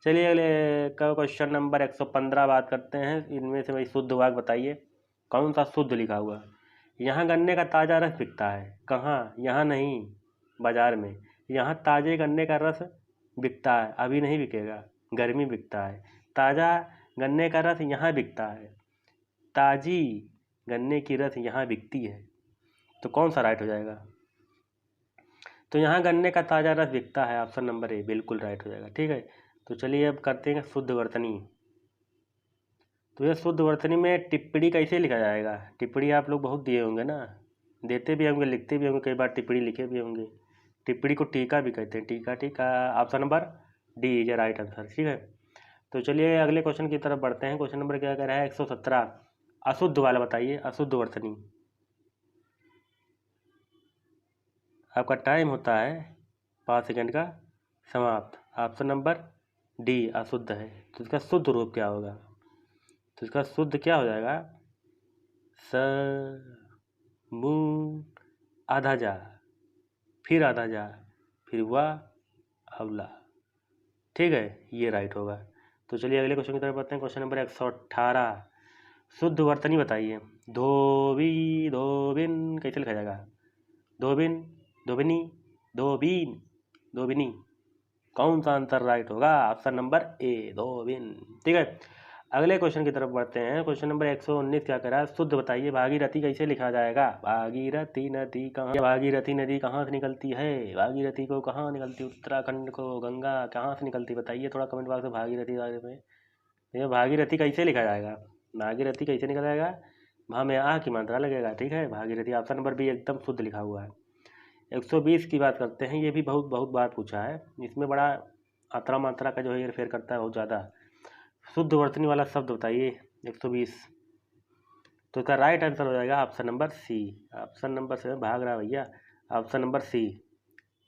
चलिए अगले का क्वेश्चन नंबर 115 बात करते हैं। इनमें से भाई शुद्ध वाक्य बताइए, कौन सा शुद्ध लिखा हुआ? यहाँ गन्ने का ताज़ा रस बिकता है। कहाँ? यहाँ नहीं, बाजार में। यहाँ ताज़े गन्ने का रस बिकता है, अभी नहीं बिकेगा, गर्मी बिकता है। ताज़ा गन्ने का रस यहाँ बिकता है, ताज़ी गन्ने की रस यहाँ बिकती है। तो कौन सा राइट हो जाएगा? तो यहाँ गन्ने का ताज़ा रस बिकता है, ऑप्शन नंबर ए बिल्कुल राइट हो जाएगा। ठीक है, तो चलिए अब करते हैं शुद्ध वर्तनी। तो यह शुद्ध वर्तनी में टिप्पणी कैसे लिखा जाएगा? टिप्पणी आप लोग बहुत दिए होंगे ना, देते भी होंगे, लिखते भी होंगे, कई बार टिप्पणी लिखे भी होंगे। टिप्पणी को टीका भी कहते हैं, टीका टीका, option number D is right answer. ठीक है, तो चलिए अगले क्वेश्चन की तरफ बढ़ते हैं। क्वेश्चन नंबर क्या कह रहा है? 117 अशुद्ध वाला बताइए, अशुद्ध वर्तनी। आपका टाइम होता है 5 सेकंड का समाप्त। ऑप्शन नंबर डी अशुद्ध है। तो इसका शुद्ध रूप क्या होगा? तो इसका शुद्ध क्या हो जाएगा? स मु आधा जा, फिर आधा जा, फिर वाह अवला। ठीक है, ये राइट होगा। तो चलिए अगले क्वेश्चन की तरफ बढ़ते हैं। क्वेश्चन नंबर 118 शुद्ध वर्तनी बताइए। धोबी धोबिन कैसे लिखा जाएगा? धोबिन, धोबिनी, धोबीन, धोबिनी। कौन सा आंसर राइट होगा? ऑप्शन नंबर ए धोबिन। ठीक है, अगले क्वेश्चन की तरफ बढ़ते हैं। क्वेश्चन नंबर 119 क्या कह रहा है? शुद्ध बताइए, भागीरथी कैसे लिखा जाएगा? भागीरथी नदी कहाँ, भागीरथी नदी कहाँ से निकलती है? भागीरथी को कहाँ निकलती है? उत्तराखंड को। गंगा कहाँ से निकलती है? बताइए थोड़ा कमेंट बॉक्स में भागीरथी बारे में। ये भागीरथी कैसे लिखा जाएगा? भागीरथी कैसे निकल जाएगा? वहाँ में आ की मात्रा लगेगा। ठीक है, भागीरथी ऑप्शन नंबर बी एकदम शुद्ध लिखा हुआ है। 120 की बात करते हैं। ये भी बहुत बहुत बार पूछा है, इसमें बड़ा आत्रा मात्रा का जो है हेरफेर करता है बहुत ज़्यादा। शुद्ध वर्तनी वाला शब्द बताइए 120। तो इसका राइट आंसर हो जाएगा option number C. Option number से भाग रहा भैया, ऑप्शन नंबर सी।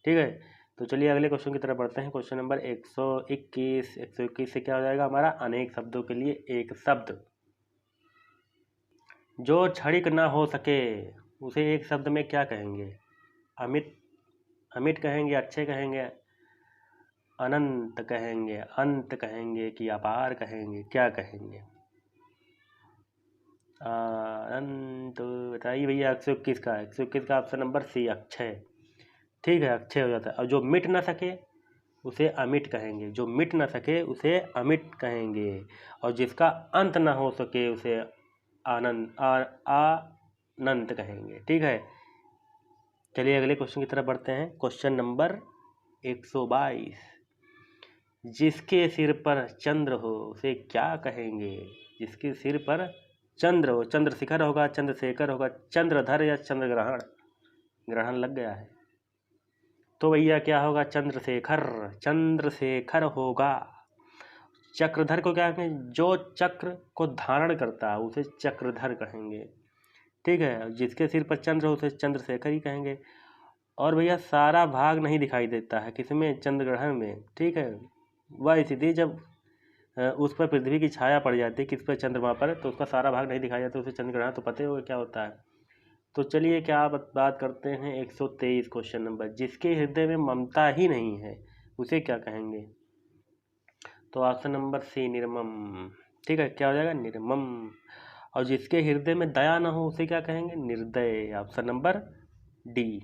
ठीक है, तो चलिए अगले क्वेश्चन की तरफ बढ़ते हैं। Question number 121। 121 से क्या हो जाएगा हमारा? अनेक शब्दों के लिए एक शब्द। जो क्षणिक ना हो सके उसे एक शब्द में क्या कहेंगे? अमिट, अमिट कहेंगे, अच्छे कहेंगे, अनंत कहेंगे, अंत कहेंगे कि अपार कहेंगे, क्या कहेंगे? अनंत बताइए भैया। 121 का 121 का ऑप्शन नंबर सी अक्षय। ठीक है, अक्षय हो जाता है। और जो मिट ना सके उसे अमिट कहेंगे, जो मिट ना सके उसे अमिट कहेंगे, और जिसका अंत ना हो सके उसे आनंद आनंत कहेंगे। ठीक है, चलिए अगले क्वेश्चन की तरफ बढ़ते हैं। क्वेश्चन नंबर 122 जिसके सिर पर चंद्र हो उसे क्या कहेंगे? जिसके सिर पर चंद्र हो, चंद्रशिखर होगा, चंद्रशेखर होगा, चंद्रधर या चंद्रग्रहण? ग्रहण लग गया है तो भैया क्या होगा? चंद्रशेखर, चंद्रशेखर होगा। चक्रधर को क्या कहेंगे? जो चक्र को धारण करता है उसे चक्रधर कहेंगे। ठीक है, जिसके सिर पर चंद्र हो उसे चंद्रशेखर ही कहेंगे। और भैया सारा भाग नहीं दिखाई देता है किसमें? चंद्र ग्रहण में। ठीक है, वह स्थिति जब उस पर पृथ्वी की छाया पड़ जाती है, किस पर? चंद्रमा पर, तो उसका सारा भाग नहीं दिखाई देता, उसे चंद्र ग्रहण तो पता ही होगा क्या होता है। तो चलिए क्या बात करते हैं 123 क्वेश्चन नंबर। जिसके हृदय में ममता ही नहीं है उसे क्या कहेंगे? तो ऑप्शन नंबर सी निर्मम। ठीक है, क्या हो जाएगा? निर्मम। और जिसके हृदय में दया ना हो उसे क्या कहेंगे? निर्दय, ऑप्शन नंबर डी।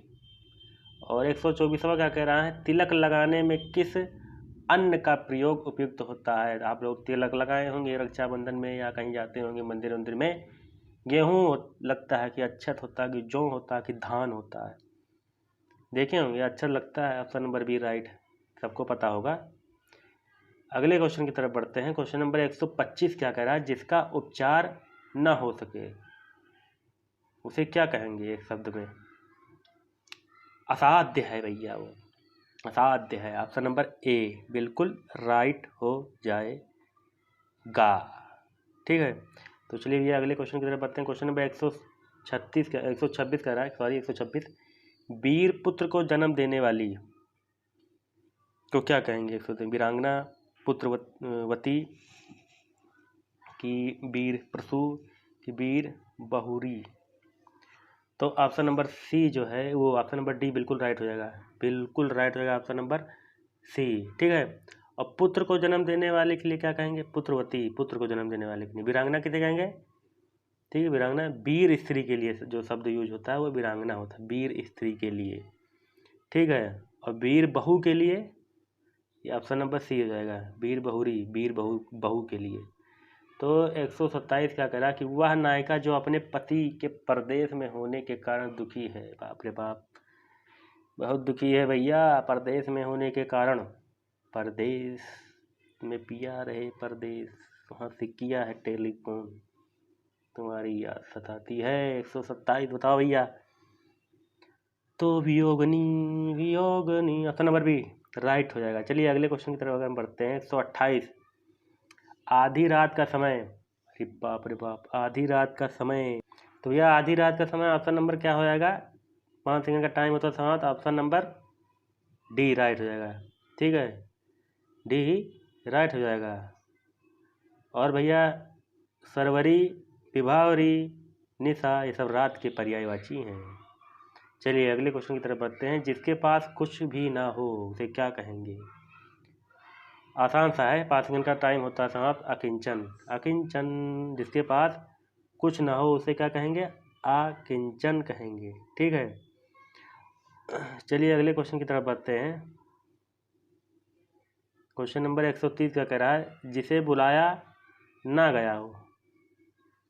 और 124वां क्या कह रहा है, तिलक लगाने में किस अन्न का प्रयोग उपयुक्त होता है। आप लोग तिलक लगाए होंगे रक्षाबंधन में या कहीं जाते होंगे मंदिर मंदिर में, गेहूँ लगता है कि अक्षत होता है कि जौ होता है कि धान होता है, देखे होंगे, अच्छा लगता है। ऑप्शन नंबर बी राइट, सबको पता होगा। अगले क्वेश्चन की तरफ बढ़ते हैं। क्वेश्चन नंबर 125 क्या कह रहा है, जिसका उपचार न हो सके उसे क्या कहेंगे एक शब्द में। असाध्य है भैया, वो असाध्य है। ऑप्शन नंबर ए बिल्कुल राइट हो जाएगा। ठीक है, तो चलिए भैया अगले क्वेश्चन की तरफ बढ़ते हैं। क्वेश्चन नंबर 126 कह रहा है, सॉरी 126, वीर पुत्र को जन्म देने वाली तो क्या कहेंगे। 103 वीरांगना पुत्रवती की वीर प्रसू की वीर बहुरी। तो ऑप्शन नंबर सी जो है वो ऑप्शन नंबर डी बिल्कुल राइट हो जाएगा, बिल्कुल राइट हो जाएगा ऑप्शन नंबर सी। ठीक है, और पुत्र को जन्म देने वाले के लिए क्या कहेंगे, पुत्रवती, पुत्र को जन्म देने वाले के लिए। वीरांगना किसे कहेंगे, ठीक है, वीरांगना वीर स्त्री के लिए जो शब्द यूज होता है वो वीरांगना होता है, वीर स्त्री के लिए। ठीक है, और वीर बहू के लिए ये ऑप्शन नंबर सी हो जाएगा, वीर बहुरी, वीर बहू के लिए। तो 127 क्या कह रहा कि वह नायिका जो अपने पति के परदेश में होने के कारण दुखी है। बाप रे बाप, बहुत दुखी है भैया परदेश में होने के कारण। परदेश में पिया रहे परदेश, वहाँ से किया है टेलीफोन, तुम्हारी याद सताती है। 127 बताओ भैया। तो वियोगनी, वियोगनी ऑप्शन नंबर बी राइट हो जाएगा। चलिए अगले क्वेश्चन की तरफ अगर हम बढ़ते हैं। 128, आधी रात का समय। अरे बाप रे बाप, आधी रात का समय। तो भैया आधी रात का समय ऑप्शन नंबर क्या हो जाएगा, 5 सेकंड का टाइम होता है समाप्त, ऑप्शन नंबर डी राइट हो जाएगा। ठीक है, डी ही राइट हो जाएगा। और भैया सरवरी, विभावरी, निशा ये सब रात के पर्यायवाची हैं। चलिए अगले क्वेश्चन की तरफ बढ़ते हैं। जिसके पास कुछ भी ना हो उसे क्या कहेंगे। आसान सा है, 5 सेकंड का टाइम होता है समाप्त। अकिंचन, अकिंचन, जिसके पास कुछ ना हो उसे क्या कहेंगे, अकिंचन कहेंगे। ठीक है, चलिए अगले क्वेश्चन की तरफ बढ़ते हैं। क्वेश्चन नंबर 130 क्या कह रहा है, जिसे बुलाया ना गया हो,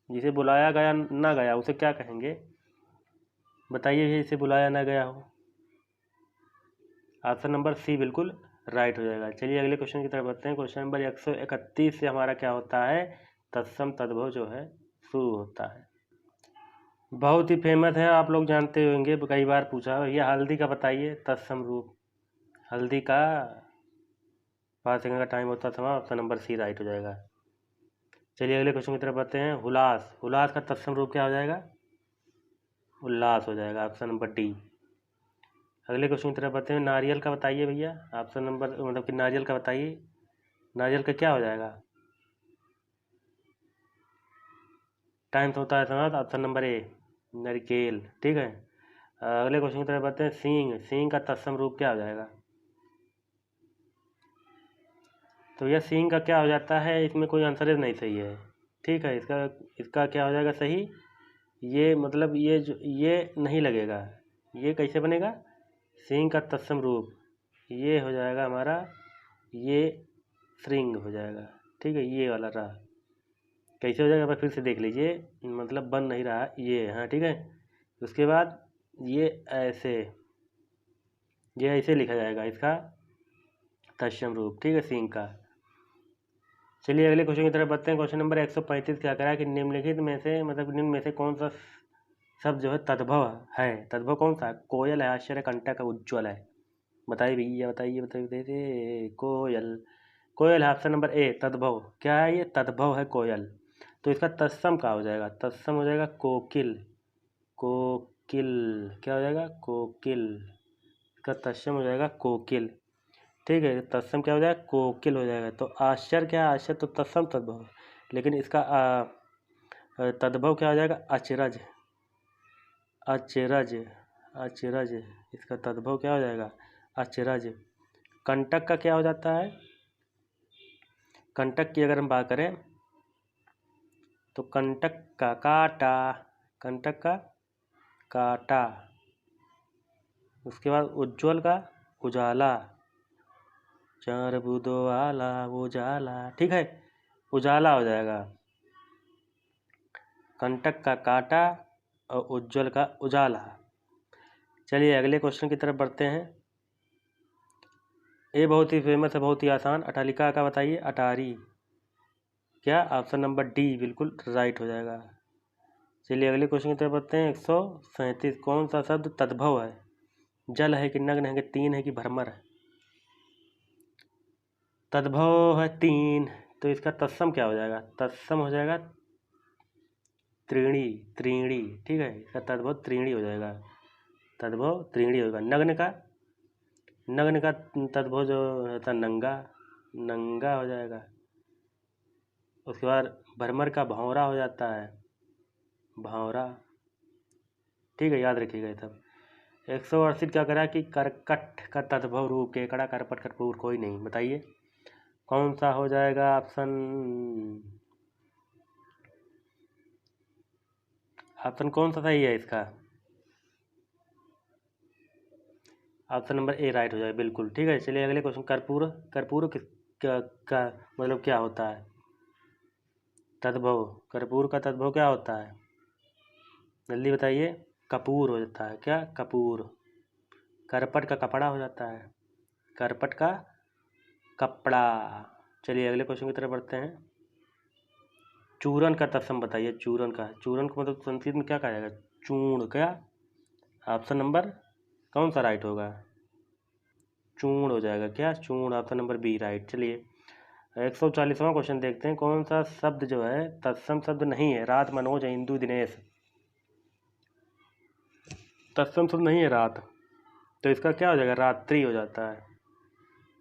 जिसे बुलाया गया ना गया उसे क्या कहेंगे, बताइए। जिसे बुलाया ना गया हो, ऑप्शन नंबर सी बिल्कुल राइट हो जाएगा। चलिए अगले क्वेश्चन की तरफ बढ़ते हैं। क्वेश्चन नंबर 131 से हमारा क्या होता है, तत्सम तद्भव जो है शुरू होता है। बहुत ही फेमस है, आप लोग जानते होंगे, कई बार पूछा। भैया हल्दी का बताइए तत्सम रूप, हल्दी का। 5 सेकंड का टाइम होता था, ऑप्शन नंबर सी राइट हो जाएगा। चलिए अगले क्वेश्चन की तरफ बढ़ते हैं। हुलास, हुलास का तत्सम रूप क्या हो जाएगा, उल्लास हो जाएगा, ऑप्शन नंबर डी। अगले क्वेश्चन की तरफ बढ़ते हैं। नारियल का बताइए भैया, ऑप्शन नंबर मतलब कि नारियल का बताइए, नारियल का क्या हो जाएगा, टाइम तो होता है समाप्त, ऑप्शन नंबर ए नारिकेल। ठीक है, अगले क्वेश्चन की तरफ बढ़ते हैं। सींग, सींग का तत्सम रूप क्या हो जाएगा। तो यह सींग का क्या हो जाता है, इसमें कोई आंसर नहीं सही है। ठीक है, इसका इसका क्या हो जाएगा सही, ये मतलब ये जो ये नहीं लगेगा, ये कैसे बनेगा, सींग का तत्सम रूप ये हो जाएगा हमारा, ये श्रृंग हो जाएगा। ठीक है, ये वाला रहा, कैसे हो जाएगा फिर से देख लीजिए, मतलब बन नहीं रहा ये, हाँ ठीक है। उसके बाद ये ऐसे, ये ऐसे लिखा जाएगा इसका तत्सम रूप। ठीक है, सींग का। चलिए अगले क्वेश्चन की तरफ बढ़ते हैं। क्वेश्चन नंबर 135 क्या करा कि निम्नलिखित में से मतलब निम्न में से कौन सा शब्द जो है तद्भव है। तद्भव कौन सा है, कोयल है, आश्चर्य, कंटक है, उज्ज्वल है। बताइए भैया, बताइए बताइए बताइए। कोयल, कोयल है ऑप्शन नंबर ए तद्भव। क्या है ये, तद्भव है कोयल। तो इसका तत्सम क्या हो जाएगा, तत्सम हो जाएगा कोकिल, कोकिल क्या हो जाएगा, कोकिल। इसका तत्सम हो जाएगा कोकिल। ठीक है, तत्सम क्या हो जाएगा, कोकिल हो जाएगा। तो आश्चर्य क्या है, आश्चर्य तो तत्सम तद्भव है, लेकिन इसका तद्भव क्या हो जाएगा, अचरज, अचरज, अचरज। इसका तद्भव क्या हो जाएगा, अचरज। कंटक का क्या हो जाता है, कंटक की अगर हम बात करें तो कंटक का काटा, कंटक का काटा, उसके बाद उज्ज्वल का उजाला, चार बूंदों वाला उजाला, ठीक है, उजाला हो जाएगा। कंटक का कांटा और उज्ज्वल का उजाला। चलिए अगले क्वेश्चन की तरफ बढ़ते हैं। ये बहुत ही फेमस है, बहुत ही आसान। अटालिका का बताइए। अटारी, क्या? ऑप्शन नंबर डी बिल्कुल राइट हो जाएगा। चलिए अगले क्वेश्चन की तरफ बढ़ते हैं। 137, कौन सा शब्द तद्भव है? जल है कि नग्न है कि तीन है कि भ्रमर है? तद्भव है तीन, तो इसका तत्सम क्या हो जाएगा? तत्सम हो जाएगा त्रीणी, त्रीणी, ठीक है, इसका तद्भव त्रीणी हो जाएगा। तद्भव त्रीणी होगा। नग्न का, नग्न का तद्भव जो रहता नंगा, नंगा हो जाएगा। उसके बाद भ्रमर का भौरा हो जाता है, भौरा, ठीक है, याद रखिएगा ये सब। 168 क्या करा कि करकट का तद्भव रूप केकड़ा करपट कठपुर कोई नहीं। बताइए कौन सा हो जाएगा ऑप्शन? ऑप्शन कौन सा सही है इसका? ऑप्शन नंबर ए राइट हो जाएगा बिल्कुल, ठीक है। चलिए अगले क्वेश्चन। कर्पूर, कर्पूर का मतलब क्या होता है? तद्भव, कर्पूर का तद्भव क्या होता है? जल्दी बताइए। कपूर हो जाता है, क्या? कपूर। करपट का कपड़ा हो जाता है, करपट का कपड़ा। चलिए अगले क्वेश्चन की तरफ बढ़ते हैं। चूरन का तत्सम बताइए। चूरन का, चूरन को मतलब संस्कृत में क्या कहा जाएगा? चूर्ण, क्या? ऑप्शन नंबर कौन सा राइट होगा? चूर्ण हो जाएगा, क्या? चूर्ण, ऑप्शन नंबर बी राइट। चलिए 140वां क्वेश्चन देखते हैं। कौन सा शब्द जो है तत्सम शब्द नहीं है? रात, मनोज, इंदु, दिनेश। तत्सम शब्द नहीं है रात, तो इसका क्या हो जाएगा? रात्रि हो जाता है,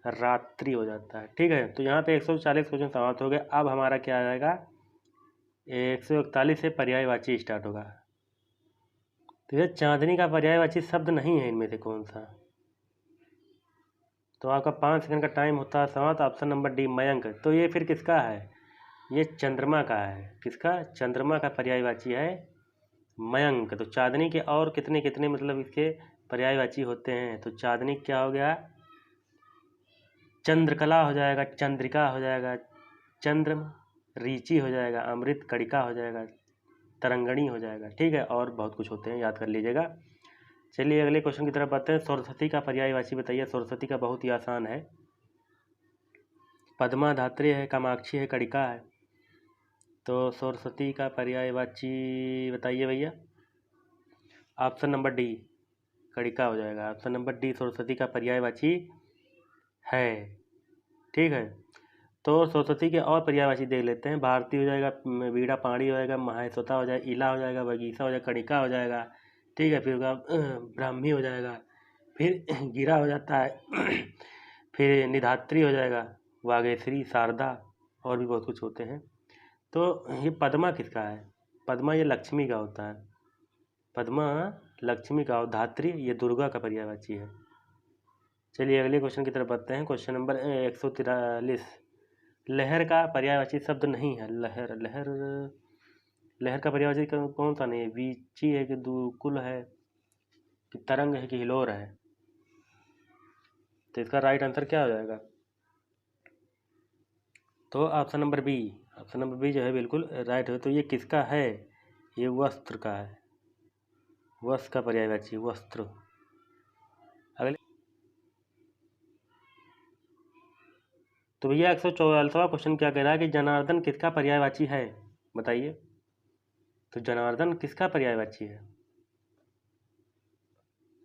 रात्रि हो जाता है, ठीक है। तो यहाँ पे 140 क्वेश्चन समाप्त हो गए। अब हमारा क्या आ जाएगा? 141 से पर्यायवाची स्टार्ट होगा। तो ये चांदनी का पर्यायवाची शब्द नहीं है इनमें से कौन सा? तो आपका 5 सेकंड का टाइम होता है समाप्त। Option number D Mayank. तो ये फिर किसका है? ये चंद्रमा का है। किसका? चंद्रमा का पर्यायवाची है मयंक। तो चांदनी के और कितने कितने मतलब इसके पर्यायवाची होते हैं? तो चांदनी क्या हो गया? चंद्रकला हो जाएगा, चंद्रिका हो जाएगा, चंद्र रीचि हो जाएगा, अमृत कणिका हो जाएगा, तरंगणी हो जाएगा, ठीक है। और बहुत कुछ होते हैं, याद कर लीजिएगा। चलिए अगले क्वेश्चन की तरफ बढ़ते हैं। सरस्वती का पर्यायवाची बताइए। सरस्वती का बहुत ही आसान है। पद्मा, धात्री है, कामाक्षी है, कणिका है। तो सरस्वती का पर्यायवाची बताइए भैया। ऑप्शन नंबर डी कणिका हो जाएगा। ऑप्शन नंबर डी सरस्वती का पर्यायवाची है, ठीक है। तो सरस्वती के और पर्यायवाची देख लेते हैं। भारती हो जाएगा, वीणा पाणी हो जाएगा, महाश्वेता हो जाएगा, इला हो जाएगा, बगीचा हो जाएगा, कणिका हो जाएगा, ठीक है। फिर ब्राह्मी हो जाएगा, फिर गिरा हो जाता है, फिर निधात्री हो जाएगा, वागेश्वरी, शारदा, और भी बहुत कुछ होते हैं। तो ये पद्मा किसका है? पद्मा ये लक्ष्मी का होता है, पद्मा लक्ष्मी का। और धात्री ये दुर्गा का पर्यायवाची है। चलिए अगले क्वेश्चन की तरफ बढ़ते हैं। Question number 143। लहर का पर्यायवाची शब्द नहीं है। लहर, लहर, लहर का पर्यायवाची कौन सा नहीं है? वीची है कि दुकुल है कि तरंग है कि हिलोर है? तो इसका राइट आंसर क्या हो जाएगा? तो option number B, option number B जो है बिल्कुल राइट है। तो ये किसका है? ये वस्त्र का है, वस्त्र का पर्यायवाची वस्त्र। अगले, तो भैया 144वां क्वेश्चन क्या कह रहा है कि जनार्दन किसका पर्यायवाची है? बताइए। तो जनार्दन किसका पर्यायवाची है?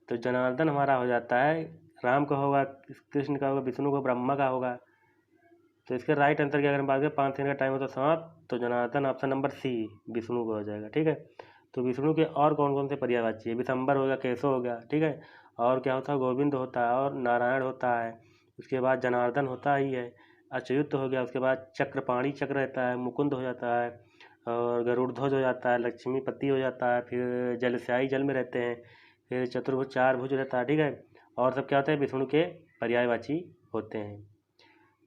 तो जनार्दन हमारा हो जाता है राम का होगा, कृष्ण का होगा, विष्णु का, ब्रह्मा का होगा। तो इसके राइट आंसर की अगर हम बात करें, 5 सेकंड का टाइम होता है समाप्त। तो Janardan option number C Vishnu का हो जाएगा, ठीक है। तो विष्णु के और कौन कौन से पर्यायवाची है? विशंबर हो गया, केशव हो गया, ठीक है। और क्या होता है? गोविंद होता है, और नारायण होता है। उसके बाद जनार्दन होता ही है, अच्युत हो गया, उसके बाद चक्रपाणी चक्र रहता है, मुकुंद हो जाता है, और गरुड़ध्वज हो जाता है, लक्ष्मीपति हो जाता है, फिर जलस्याई जल में रहते हैं, फिर चतुर्भुज चार भुज रहता है, ठीक है। और सब क्या होता है? विष्णु के पर्यायवाची होते हैं।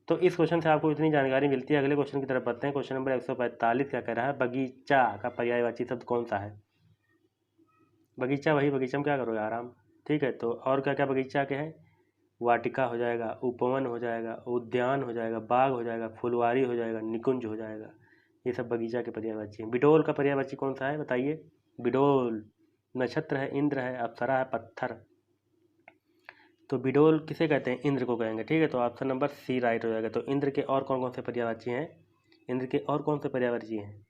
तो इस क्वेश्चन से आपको इतनी जानकारी मिलती है। अगले क्वेश्चन की तरफ बढ़ते हैं। क्वेश्चन नंबर 145 क्या कह रहा है? बगीचा का पर्यायवाची शब्द कौन सा है? बगीचा, वही बगीचा में क्या करोगे? आराम। ठीक है। तो और क्या क्या बगीचा के हैं, वाटिका हो जाएगा, उपवन हो जाएगा, उद्यान हो जाएगा, बाग हो जाएगा, फुलवारी हो जाएगा, निकुंज हो जाएगा। ये सब बगीचा के पर्यायवाची हैं। बिडोल का पर्यायवाची कौन सा है बताइए। बिडोल नक्षत्र है, इंद्र है, अप्सरा है, पत्थर। तो बिडोल किसे कहते हैं, इंद्र को कहेंगे। ठीक है, तो ऑप्शन नंबर सी राइट हो जाएगा। तो इंद्र के और कौन कौन से पर्यायवाची हैं, इंद्र के और कौन से पर्यायवाची हैं,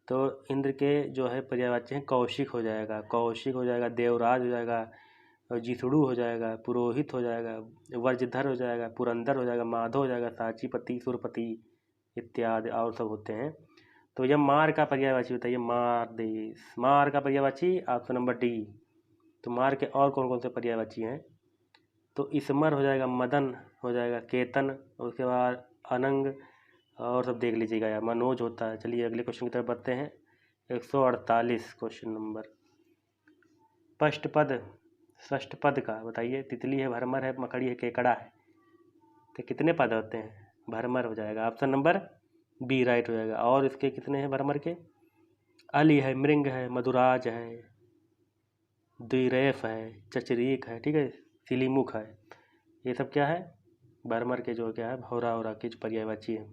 तो इंद्र के जो है पर्यायवाची हैं, कौशिक हो जाएगा, कौशिक हो जाएगा, देवराज हो जाएगा, जिसुड़ु हो जाएगा, पुरोहित हो जाएगा, वज्रधर हो जाएगा, पुरंदर हो जाएगा, माधव हो जाएगा, साचीपति, सुरपति इत्यादि और सब होते हैं। तो यह मार का पर्यायवाची बताइए। मार देश, मार का पर्यायवाची ऑप्शन नंबर डी। तो मार के और कौन कौन से पर्यायवाची हैं, तो इसमर हो जाएगा, मदन हो जाएगा, केतन, उसके बाद अनंग और सब देख लीजिएगा यार, मनोज होता है। चलिए अगले क्वेश्चन की तरफ बढ़ते हैं। 148 क्वेश्चन नंबर। षष्ठ पद का बताइए। तितली है, भरमर है, मकड़ी है, केकड़ा है। तो कितने पद होते हैं, भरमर हो जाएगा, ऑप्शन नंबर बी राइट हो जाएगा। और इसके कितने हैं भरमर के, अली है, मृंग है, मधुराज है, द्विरेफ है, चचरीक है, ठीक है, सिलीमुख है। ये सब क्या है, भरमर के जो क्या है, भौरा और की जो पर्यायवाची है।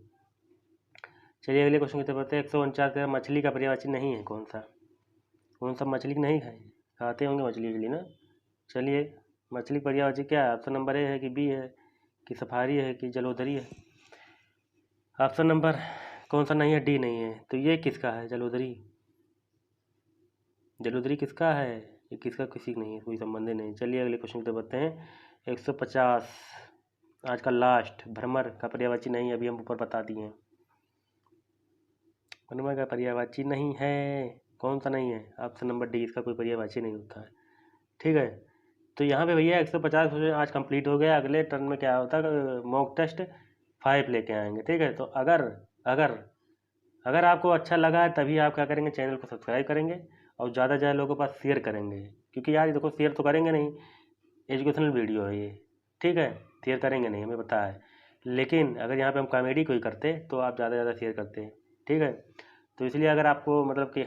चलिए अगले क्वेश्चन की तरफ बढ़ते हैं। 149 मछली का पर्यायवाची नहीं है कौन सा, कौन सा मछली नहीं खाए, खाते होंगे मछली उछली ना। चलिए मछली पर्यायवाची क्या है, ऑप्शन नंबर ए है कि बी है कि सफारी है कि जलोदरी है। ऑप्शन नंबर कौन सा नहीं है, डी नहीं है। तो ये किसका है, जलोदरी, जलोदरी किसका है, ये किसका किसी का नहीं है, कोई संबंध ही नहीं। चलिए अगले क्वेश्चन की तरफ बढ़ते हैं। 150 आज का लास्ट, भ्रमर का पर्यायवाची नहीं है, अभी हम ऊपर बता दिए हैं। भ्रमर का पर्यायवाची नहीं है, कौन सा नहीं है, ऑप्शन नंबर डी, इसका कोई पर्यायवाची नहीं होता है। ठीक है, तो यहाँ पे भैया 150 क्वेश्चन आज कंप्लीट हो गया। अगले टर्न में क्या होता है, मॉक टेस्ट 5 लेके आएंगे। ठीक है, तो अगर अगर अगर आपको अच्छा लगा है तभी आप क्या करेंगे, चैनल को सब्सक्राइब करेंगे और ज़्यादा से ज़्यादा लोगों के पास शेयर करेंगे। क्योंकि यार देखो शेयर तो करेंगे नहीं, एजुकेशनल वीडियो है ये, ठीक है, शेयर करेंगे नहीं हमें पता है। लेकिन अगर यहाँ पे हम कॉमेडी कोई करते तो आप ज़्यादा से ज़्यादा शेयर करते हैं। ठीक है, तो इसलिए अगर आपको मतलब कि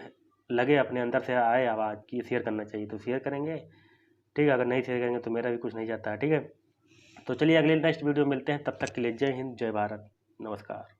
लगे अपने अंदर से आए आवाज़ कि शेयर करना चाहिए तो शेयर करेंगे। ठीक है, अगर नहीं शेयर करेंगे तो मेरा भी कुछ नहीं जाता है। ठीक है, तो चलिए अगले नेक्स्ट वीडियो मिलते हैं, तब तक के लिए जय हिंद, जय भारत, नमस्कार।